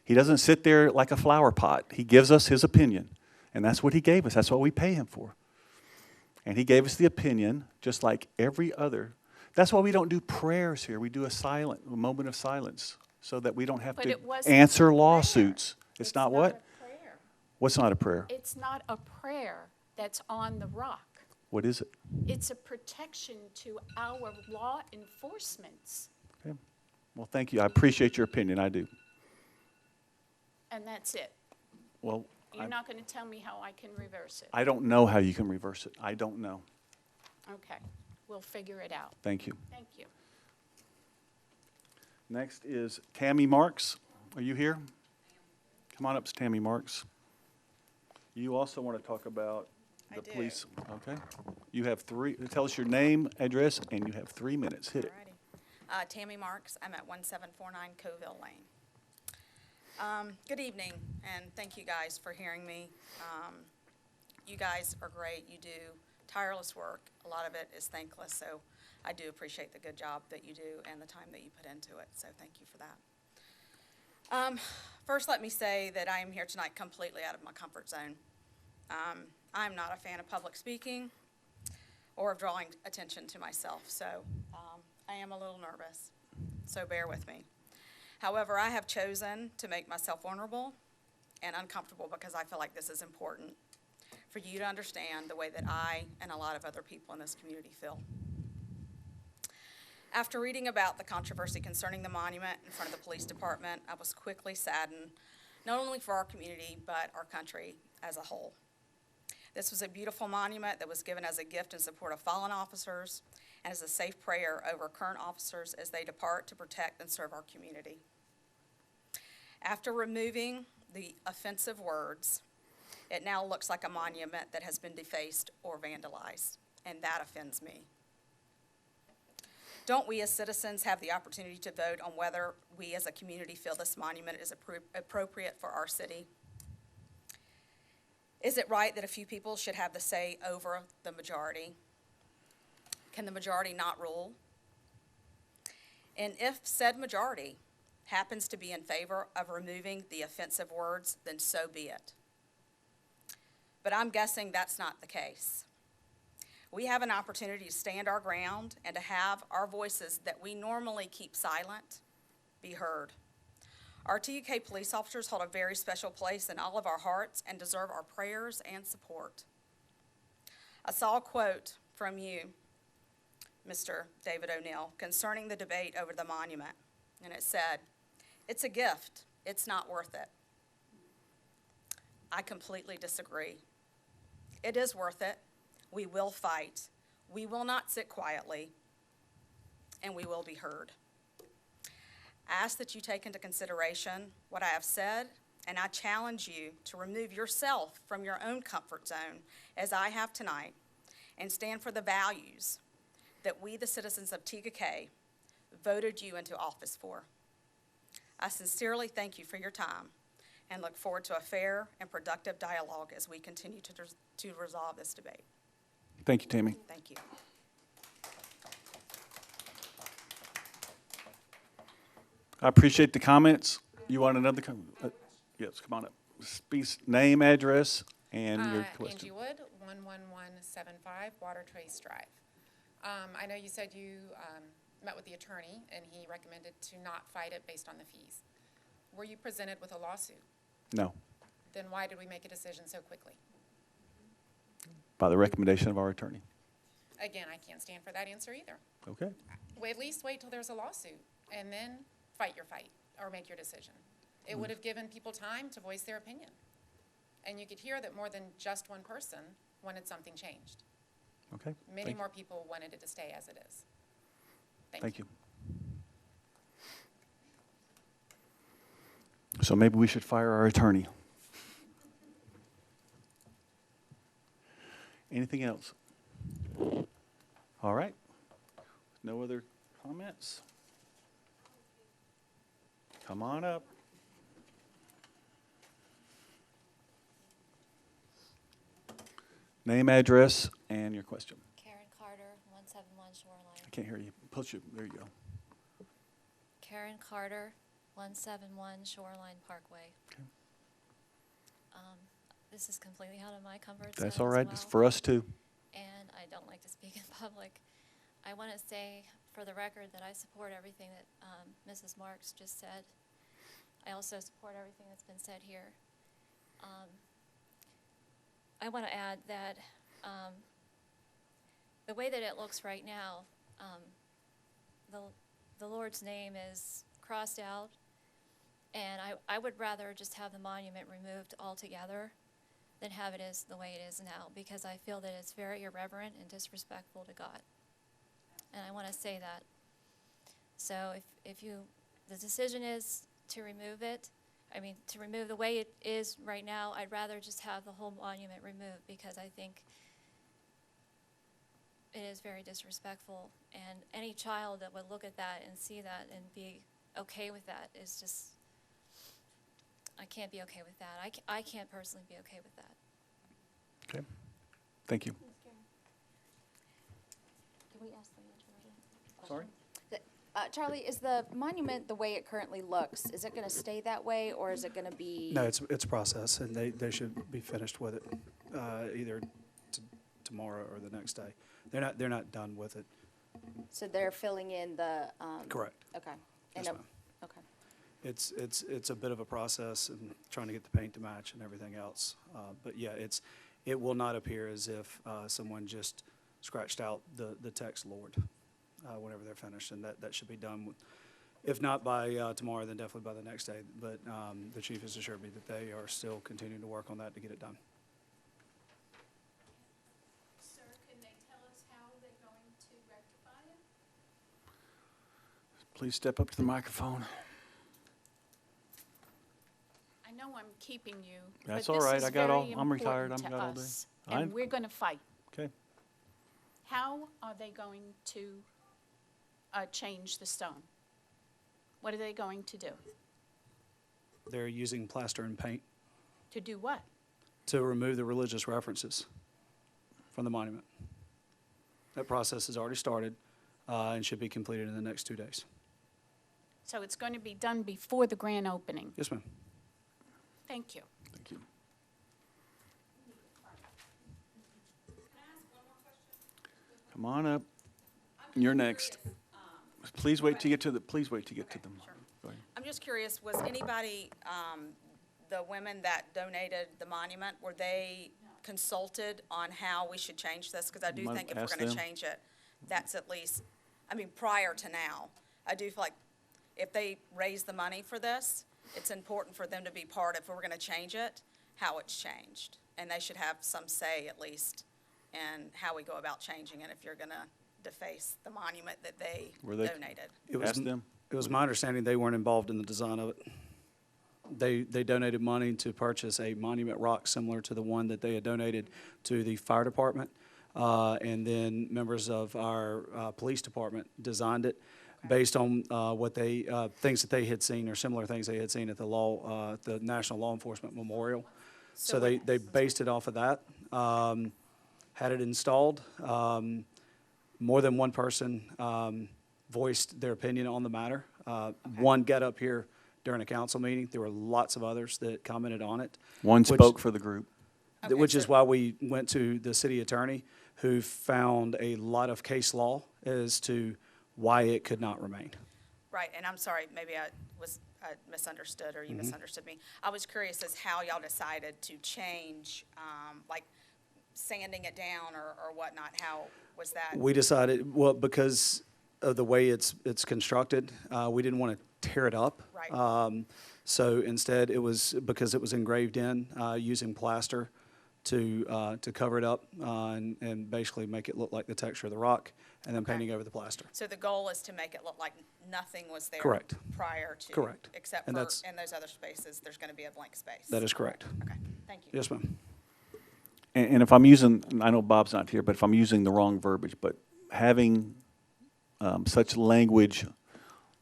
He doesn't sit there like a flower pot. He gives us his opinion. And that's what he gave us. That's what we pay him for. And he gave us the opinion, just like every other. That's why we don't do prayers here. We do a moment of silence, so that we don't have But to it wasn't answer a prayer. lawsuits. It's not what? a prayer. What's not a prayer? It's not a prayer that's on the rock. What is it? It's a protection to our law enforcements, Okay. Well, thank you. I appreciate your opinion. I do. and that's it. Well, You're not going to tell me how I can reverse it. I don't know how you can reverse it. I don't know. Okay, we'll figure it out. Thank you. Thank you. Next is Tammy Marks. Are you here? Come on up, Tammy Marks. You also want to talk about I the do. police. Okay. You have tell us your name, address, and you have 3 minutes. Hit it. Alrighty. Tammy Marks, I'm at 1749 Coville Lane. Good evening, and thank you guys for hearing me. You guys are great. You do tireless work. A lot of it is thankless, so I do appreciate the good job that you do and the time that you put into it, so thank you for that. First, let me say that I am here tonight completely out of my comfort zone. I'm not a fan of public speaking or of drawing attention to myself, so I am a little nervous, so bear with me. However, I have chosen to make myself vulnerable and uncomfortable because I feel like this is important for you to understand the way that I and a lot of other people in this community feel. After reading about the controversy concerning the monument in front of the police department, I was quickly saddened, not only for our community, but our country as a whole. This was a beautiful monument that was given as a gift in support of fallen officers and as a safe prayer over current officers as they depart to protect and serve our community. After removing the offensive words, it now looks like a monument that has been defaced or vandalized, and that offends me. Don't we as citizens have the opportunity to vote on whether we as a community feel this monument is appropriate for our city? Is it right that a few people should have the say over the majority? Can the majority not rule? And if said majority happens to be in favor of removing the offensive words, then so be it. But I'm guessing that's not the case. We have an opportunity to stand our ground and to have our voices that we normally keep silent be heard. Our TUK police officers hold a very special place in all of our hearts and deserve our prayers and support. I saw a quote from you, Mr. David O'Neill, concerning the debate over the monument, and it said, "It's a gift, it's not worth it." I completely disagree. It is worth it. We will fight. We will not sit quietly, and we will be heard. I ask that you take into consideration what I have said, and I challenge you to remove yourself from your own comfort zone, as I have tonight, and stand for the values that we, the citizens of TUK, voted you into office for. I sincerely thank you for your time and look forward to a fair and productive dialogue as we continue to resolve this debate. Thank you, Tammy. Thank you. I appreciate the comments. You want another comment? Yes, come on up. Name, address, And your question. Angie Wood, 11175 Water Trace Drive. I know you said you met with the attorney, and he recommended to not fight it based on the fees. Were you presented with a lawsuit? No, Then why did we make a decision so quickly? by the recommendation of our attorney. Again, I can't stand for that answer either. Okay. At least wait till there's a lawsuit, and then fight your fight, or make your decision. It would have given people time to voice their opinion. And you could hear that more than just one person wanted something changed. Okay. Many more people wanted it to stay as it is. Thank you. So maybe we should fire our attorney. Anything else? All right. No other comments? Come on up. Name, address, and your question. Karen Carter, 171 Shoreline. I can't hear you. Push it. There you go. Karen Carter, 171 Shoreline Parkway. Okay. This is completely out of my comfort zone That's all right. as It's well, for us too. and I don't like to speak in public. I want to say, for the record, that I support everything that Mrs. Marks just said. I also support everything that's been said here. I want to add that the way that it looks right now, the Lord's name is crossed out, and I would rather just have the monument removed altogether than have it as the way it is now, because I feel that it's very irreverent and disrespectful to God. And I want to say that. So if the decision is to remove it, to remove the way it is right now, I'd rather just have the whole monument removed, because I think it is very disrespectful. And any child that would look at that and see that and be okay with that is just, I can't be okay with that. I can't personally be okay with that. Okay. Thank you. Can we ask the attorney? Sorry? Charlie, is the monument the way it currently looks, is it gonna stay that way, or is it gonna be? No, it's a process, and they should be finished with it either tomorrow or the next day. They're not done with it. So they're filling in the, Correct. okay. Yes, And ma'am. okay. It's a bit of a process and trying to get the paint to match and everything else. But yeah, it will not appear as if someone just scratched out the text Lord whenever they're finished, and that should be done, if not by tomorrow, then definitely by the next day. But the chief has assured me that they are still continuing to work on that to get it done. Sir, can they tell us how they're going to rectify it? Please step up to the microphone. I know I'm keeping you, That's but all this right. is I got all- very I'm retired. important I'm to got all day. us, I- and we're going to fight. Okay. How are they going to change the stone? What are they going to do? They're using plaster and paint To do what? to remove the religious references from the monument. That process has already started and should be completed in the next 2 days. So it's going to be done before the grand opening. Yes, ma'am. Thank you. Thank you. Come on up. You're next. Please wait till you get to the, please wait till you get to them. Go ahead. I'm just curious, was anybody, the women that donated the monument, were they consulted on how we should change this? Because I do Might think if we're ask going to them. change it, that's at least, prior to now, I do feel like if they raise the money for this, it's important for them to be part of, if we're going to change it, how it's changed. And they should have some say, at least, in how we go about changing it, if you're going to deface the monument that they Were they- donated. Ask them. It was my understanding they weren't involved in the design of it. They donated money to purchase a monument rock similar to the one that they had donated to the fire department. And then members of our police department designed it based on what they, things that they had seen or similar things they had seen at the National Law Enforcement Memorial. So they based it off of that, had it installed. More than one person voiced their opinion on the matter. One got up here during a council meeting. There were lots of others that commented on it. One which- spoke for the group. Okay, which is so- why we went to the city attorney, who found a lot of case law as to why it could not remain. Right, and I'm sorry, maybe I misunderstood or you misunderstood me. I was curious as how y'all decided to change, like sanding it down or whatnot. How was that? We decided, well, because of the way it's constructed, we didn't want to tear it up. Right. So instead, it was, because it was engraved in, using plaster to cover it up, and basically make it look like the texture of the rock, and then Okay. painting over the plaster. So the goal is to make it look like nothing was there. Correct. Prior to. Correct. Except And for that's- in those other spaces, there's going to be a blank space. That is correct. Okay, thank you. Yes, ma'am. And if I'm using, I know Bob's not here, but if I'm using the wrong verbiage, but having such language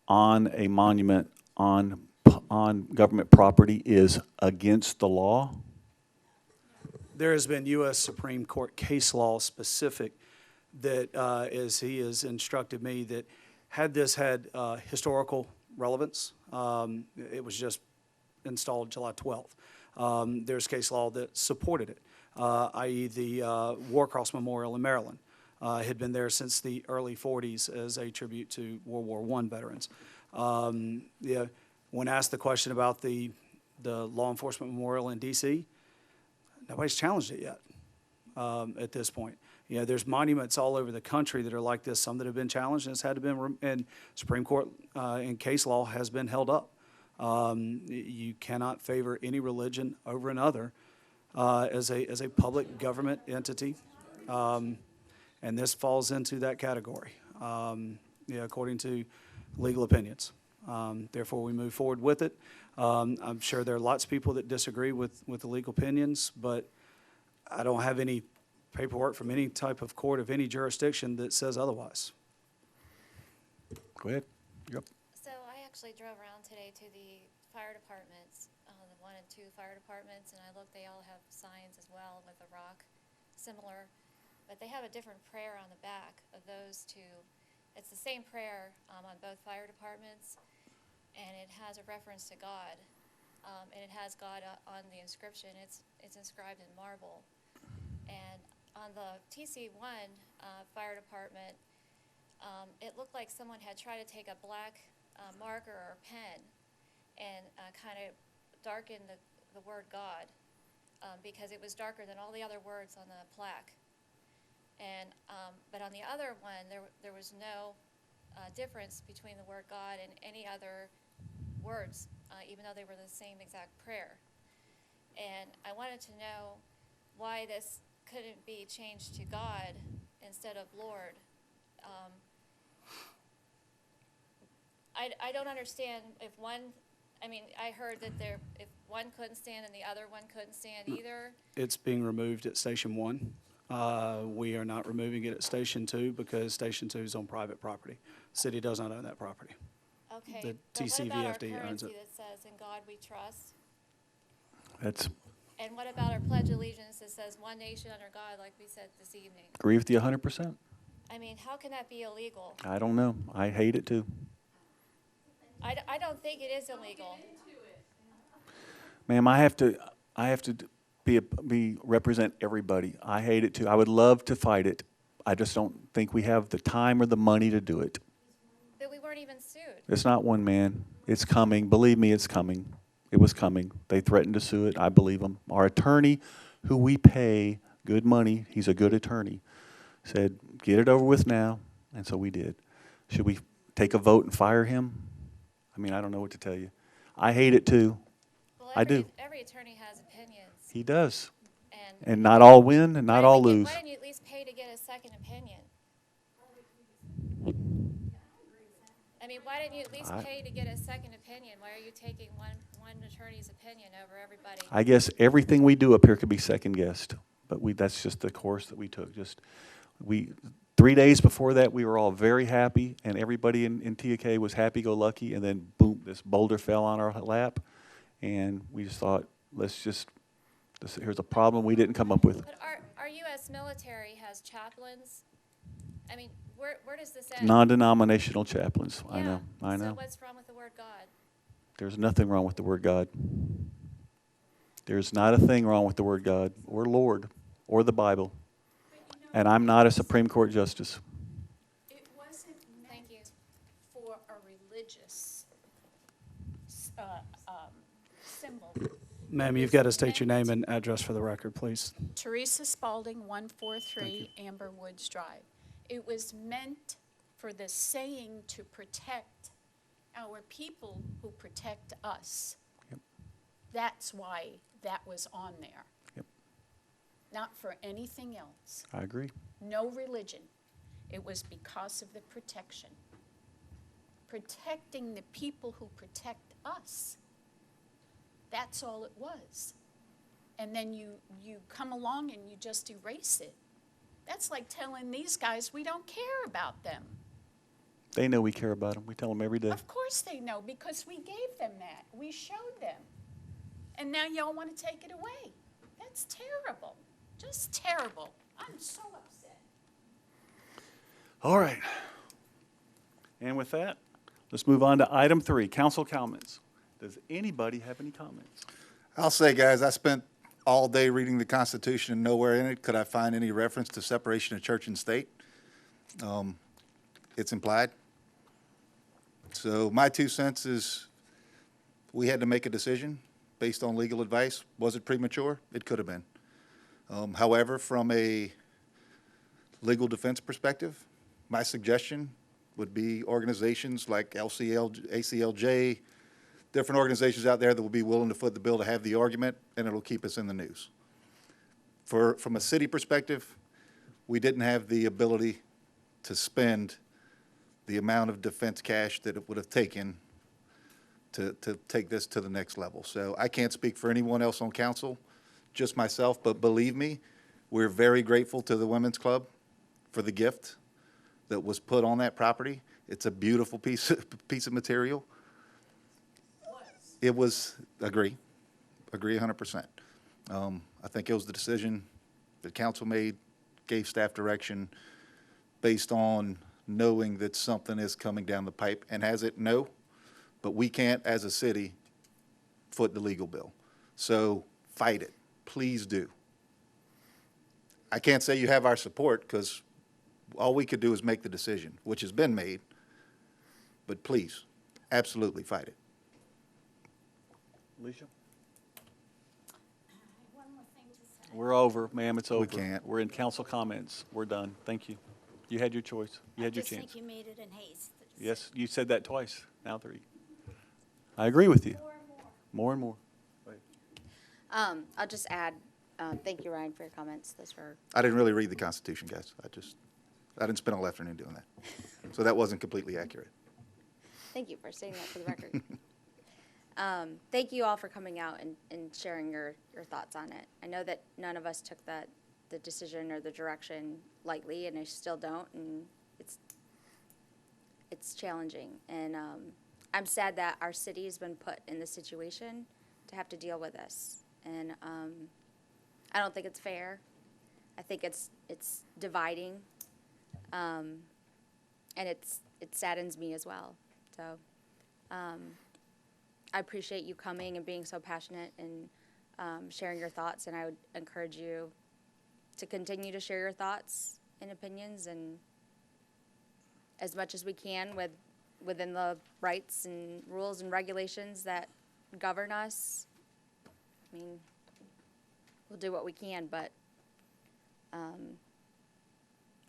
on a monument on government property is against the law? There has been U.S. Supreme Court case law specific that, as he has instructed me, that had this had historical relevance, it was just installed July 12th. There's case law that supported it, i.e. the Warcross Memorial in Maryland. Had been there since the early 40s as a tribute to World War I veterans. Yeah, when asked the question about the law enforcement memorial in D.C., nobody's challenged it yet at this point. You know, there's monuments all over the country that are like this, some that have been challenged, and it's had to been, and Supreme Court in case law has been held up. You cannot favor any religion over another as a public government entity. And this falls into that category, according to legal opinions. Therefore, we move forward with it. I'm sure there are lots of people that disagree with the legal opinions, but I don't have any paperwork from any type of court of any jurisdiction that says otherwise. Go ahead. Yep. So I actually drove around today to the fire departments, the 1 and 2 fire departments, and I looked, they all have signs as well with a rock, similar, but they have a different prayer on the back of those two. It's the same prayer on both fire departments, and it has a reference to God, and it has God on the inscription. It's inscribed in marble. And on the TC1 fire department, it looked like someone had tried to take a black marker or pen and kind of darken the word God, because it was darker than all the other words on the plaque. And but on the other one, there was no difference between the word God and any other words, even though they were the same exact prayer. And I wanted to know why this couldn't be changed to God instead of Lord. I don't understand if one, I mean, I heard that if one couldn't stand and the other one couldn't stand either. It's being removed at Station 1. We are not removing it at Station 2 because Station 2 is on private property. The city does not own that property. Okay, The but what about our TCVFD owns currency it. that says, "In God we trust"? That's, And what about our Pledge of Allegiance that says, "One nation under God," like we said this evening? agree with you 100%. I mean, how can that be illegal? I don't know. I hate it too. I don't think it is illegal. Ma'am, I have to represent everybody. I hate it too. I would love to fight it. I just don't think we have the time or the money to do it. But we weren't even sued. It's not one man. It's coming. Believe me, it's coming. It was coming. They threatened to sue it. I believe them. Our attorney, who we pay good money, he's a good attorney, said, get it over with now. And so we did. Should we take a vote and fire him? I mean, I don't know what to tell you. I hate it too. Well, I do. Every attorney has opinions. He does. And And not all win and not why all didn't we lose. why didn't you at least pay to get a second opinion? I mean, why didn't you at least pay to get a second opinion? Why are you taking one attorney's opinion over everybody? I guess everything we do up here could be second guessed, but that's just the course that we took. 3 days before that, we were all very happy, and everybody in TK was happy-go-lucky, and then boom, this boulder fell on our lap, and we just thought, here's a problem we didn't come up with. But our U.S. military has chaplains. I mean, where does this end? Non-denominational chaplains, I Yeah. know, I So know. what's wrong with the word God? There's nothing wrong with the word God. There's not a thing wrong with the word God or Lord or the Bible. And I'm not a Supreme Court justice. It wasn't meant for a religious symbol. Ma'am, you've got to state your name and address for the record, please. Teresa Spalding, 143 Amber Woods Drive. It was meant for the saying to protect our people who protect us. Yep. That's why that was on there. Yep. Not for anything else. I agree. No religion. It was because of the protection. Protecting the people who protect us. That's all it was. And then you come along and you just erase it. That's like telling these guys we don't care about them. They know we care about them. We tell them every day. Of course they know, because we gave them that. We showed them. And now y'all want to take it away. That's terrible. Just terrible. I'm so upset. All right. And with that, let's move on to item 3, council comments. Does anybody have any comments? I'll say, guys, I spent all day reading the Constitution and nowhere in it could I find any reference to separation of church and state. It's implied. So my 2 cents is we had to make a decision based on legal advice. Was it premature? It could have been. However, from a legal defense perspective, my suggestion would be organizations like LCL, ACLJ, different organizations out there that will be willing to foot the bill to have the argument, and it'll keep us in the news. From a city perspective, we didn't have the ability to spend the amount of defense cash that it would have taken to take this to the next level. So I can't speak for anyone else on council, just myself, but believe me, we're very grateful to the Women's Club for the gift that was put on that property. It's a beautiful piece of material. It was, agree 100%. I think it was the decision that council made, gave staff direction based on knowing that something is coming down the pipe. And has it? No, but we can't, as a city, foot the legal bill. So fight it, please do. I can't say you have our support because all we could do is make the decision, which has been made, but please, absolutely fight it. Alicia? One more thing to say. We're over, ma'am, it's over. can't. We're in council comments. We're done. Thank you. You had your choice. You had your I just chance. think you made it in haste. Yes, you said that twice, now 3. I agree with you. More and more. I'll just add, thank you, Ryan, for your comments. Those were, I didn't really read the Constitution, guys. I didn't spend all afternoon doing that. So that wasn't completely accurate. thank you for saying that for the record. Thank you all for coming out and sharing your thoughts on it. I know that none of us took the decision or the direction lightly, and I still don't, and it's challenging. And I'm sad that our city has been put in this situation to have to deal with this. And I don't think it's fair. I think it's dividing, and it saddens me as well. So I appreciate you coming and being so passionate and sharing your thoughts, and I would encourage you to continue to share your thoughts and opinions, and as much as we can within the rights and rules and regulations that govern us. I mean, we'll do what we can, but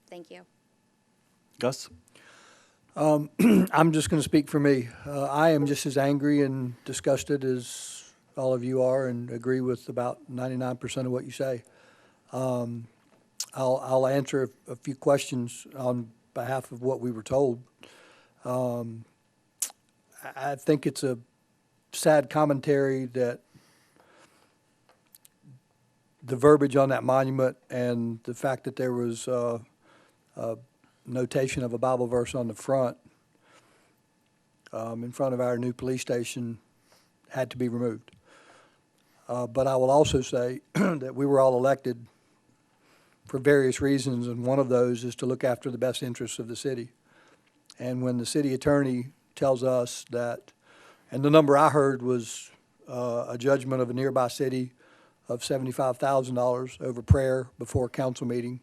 thank you. Gus? I'm just going to speak for me. I am just as angry and disgusted as all of you are, and agree with about 99% of what you say. I'll answer a few questions on behalf of what we were told. I think it's a sad commentary that the verbiage on that monument and the fact that there was a notation of a Bible verse on the front in front of our new police station had to be removed. But I will also say that we were all elected for various reasons, and one of those is to look after the best interests of the city. And when the city attorney tells us that, and the number I heard was a judgment of a nearby city of $75,000 over prayer before a council meeting.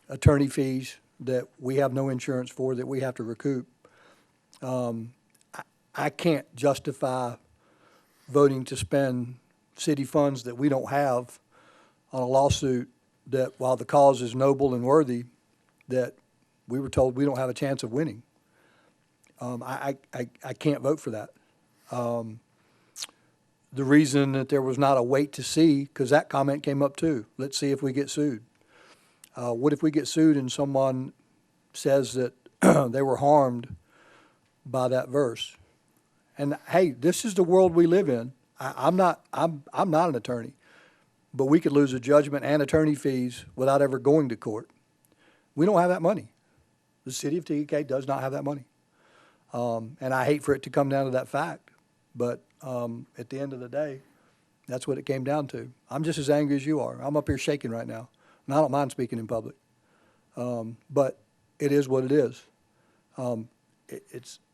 Attorney fees that we have no insurance for that we have to recoup. I can't justify voting to spend city funds that we don't have on a lawsuit that, while the cause is noble and worthy, that we were told we don't have a chance of winning. I can't vote for that. The reason that there was not a wait to see, because that comment came up too, let's see if we get sued. What if we get sued and someone says that they were harmed by that verse? And hey, this is the world we live in. I'm not an attorney, but we could lose a judgment and attorney fees without ever going to court. We don't have that money. The city of TK does not have that money. And I hate for it to come down to that fact, but at the end of the day, that's what it came down to. I'm just as angry as you are. I'm up here shaking right now, and I don't mind speaking in public. But it is what it is.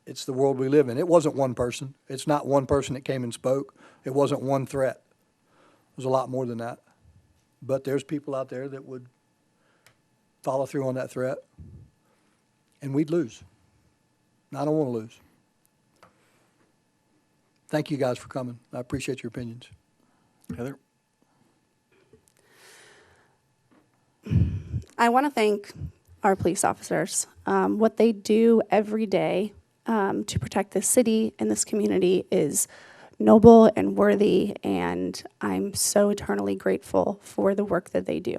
It's the world we live in. It wasn't one person. It's not one person that came and spoke. It wasn't one threat. It was a lot more than that. But there's people out there that would follow through on that threat, and we'd lose. And I don't want to lose. Thank you guys for coming. I appreciate your opinions. Heather? I want to thank our police officers. What they do every day to protect this city and this community is noble and worthy, and I'm so eternally grateful for the work that they do.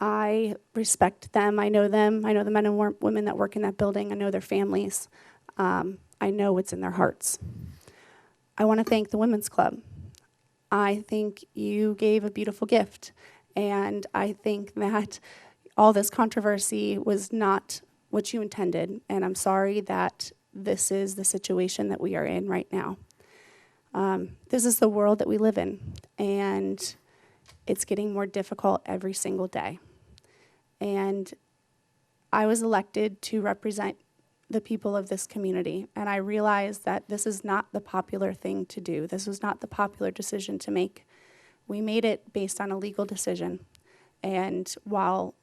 I respect them. I know them. I know the men and women that work in that building. I know their families. I know what's in their hearts. I want to thank the Women's Club. I think you gave a beautiful gift, and I think that all this controversy was not what you intended, and I'm sorry that this is the situation that we are in right now. This is the world that we live in, and it's getting more difficult every single day. And I was elected to represent the people of this community, and I realized that this is not the popular thing to do. This was not the popular decision to make. We made it based on a legal decision, and while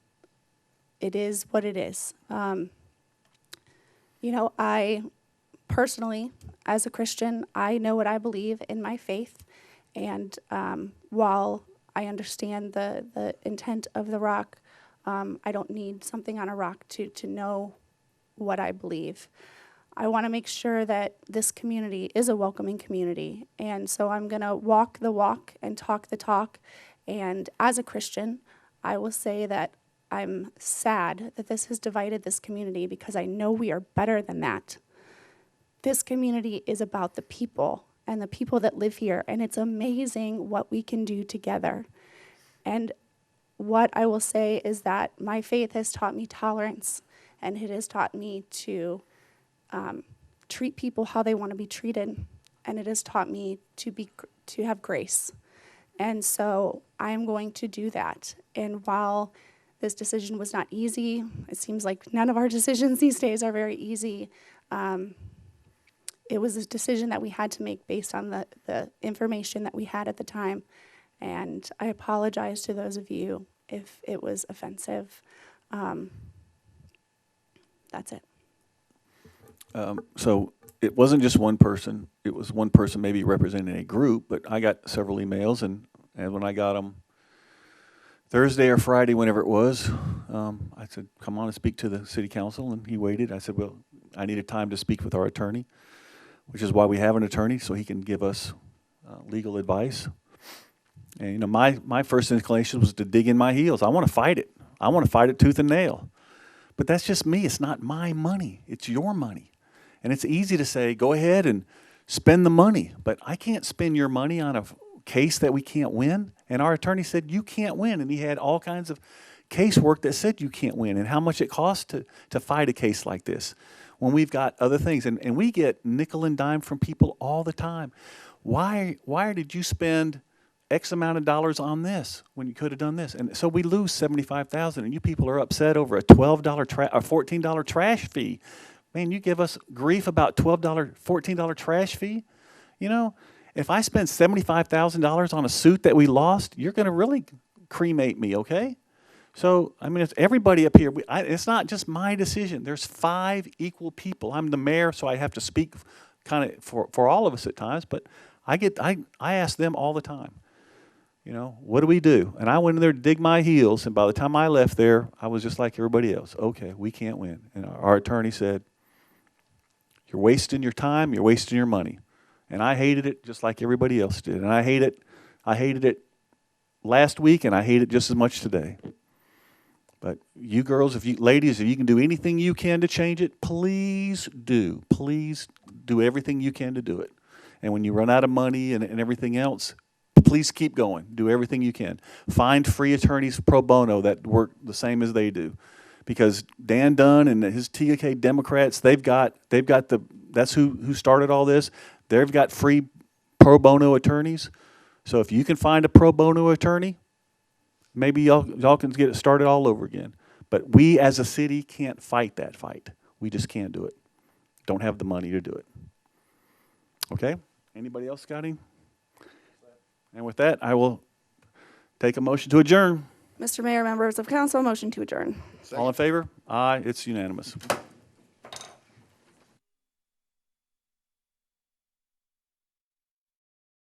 it is what it is, I personally, as a Christian, I know what I believe in my faith, and while I understand the intent of the rock, I don't need something on a rock to know what I believe. I want to make sure that this community is a welcoming community, and so I'm going to walk the walk and talk the talk, and as a Christian, I will say that I'm sad that this has divided this community because I know we are better than that. This community is about the people and the people that live here, and it's amazing what we can do together. And what I will say is that my faith has taught me tolerance, and it has taught me to treat people how they want to be treated, and it has taught me to have grace. And so I'm going to do that. And while this decision was not easy, it seems like none of our decisions these days are very easy. It was a decision that we had to make based on the information that we had at the time. And I apologize to those of you if it was offensive. That's it. So it wasn't just one person. It was one person maybe representing a group, but I got several emails, and when I got them Thursday or Friday, whenever it was, I said, come on and speak to the city council, and he waited. I said, well, I needed time to speak with our attorney, which is why we have an attorney, so he can give us legal advice. And, my first inclination was to dig in my heels. I want to fight it. I want to fight it tooth and nail. But that's just me. It's not my money. It's your money. And it's easy to say, go ahead and spend the money. But I can't spend your money on a case that we can't win. And our attorney said, you can't win. And he had all kinds of casework that said you can't win and how much it costs to fight a case like this when we've got other things. And we get nickel and dime from people all the time. Why did you spend X amount of dollars on this when you could have done this? And so we lose $75,000, and you people are upset over a $12 or $14 trash fee. Man, you give us grief about $12, $14 trash fee, If I spend $75,000 on a suit that we lost, you're going to really cremate me, okay? So, I mean, it's everybody up here. It's not just my decision. There's 5 equal people. I'm the mayor, so I have to speak kind of for all of us at times, but I ask them all the time, you know, what do we do? And I went in there to dig my heels, and by the time I left there, I was just like everybody else. Okay, we can't win. And our attorney said, you're wasting your time, you're wasting your money. And I hated it just like everybody else did. And I hated it last week, and I hate it just as much today. But you girls, ladies, if you can do anything you can to change it, please do. Please do everything you can to do it. And when you run out of money and everything else, please keep going. Do everything you can. Find free attorneys pro bono that work the same as they do. Because Dan Dunn and his TK Democrats, that's who started all this. They've got free pro bono attorneys. So if you can find a pro bono attorney, maybe y'all can get it started all over again. But we as a city can't fight that fight. We just can't do it. Don't have the money to do it. Okay? Anybody else got any? And with that, I will take a motion to adjourn. Mr. Mayor, members of council, motion to adjourn. All in favor? Aye, it's unanimous.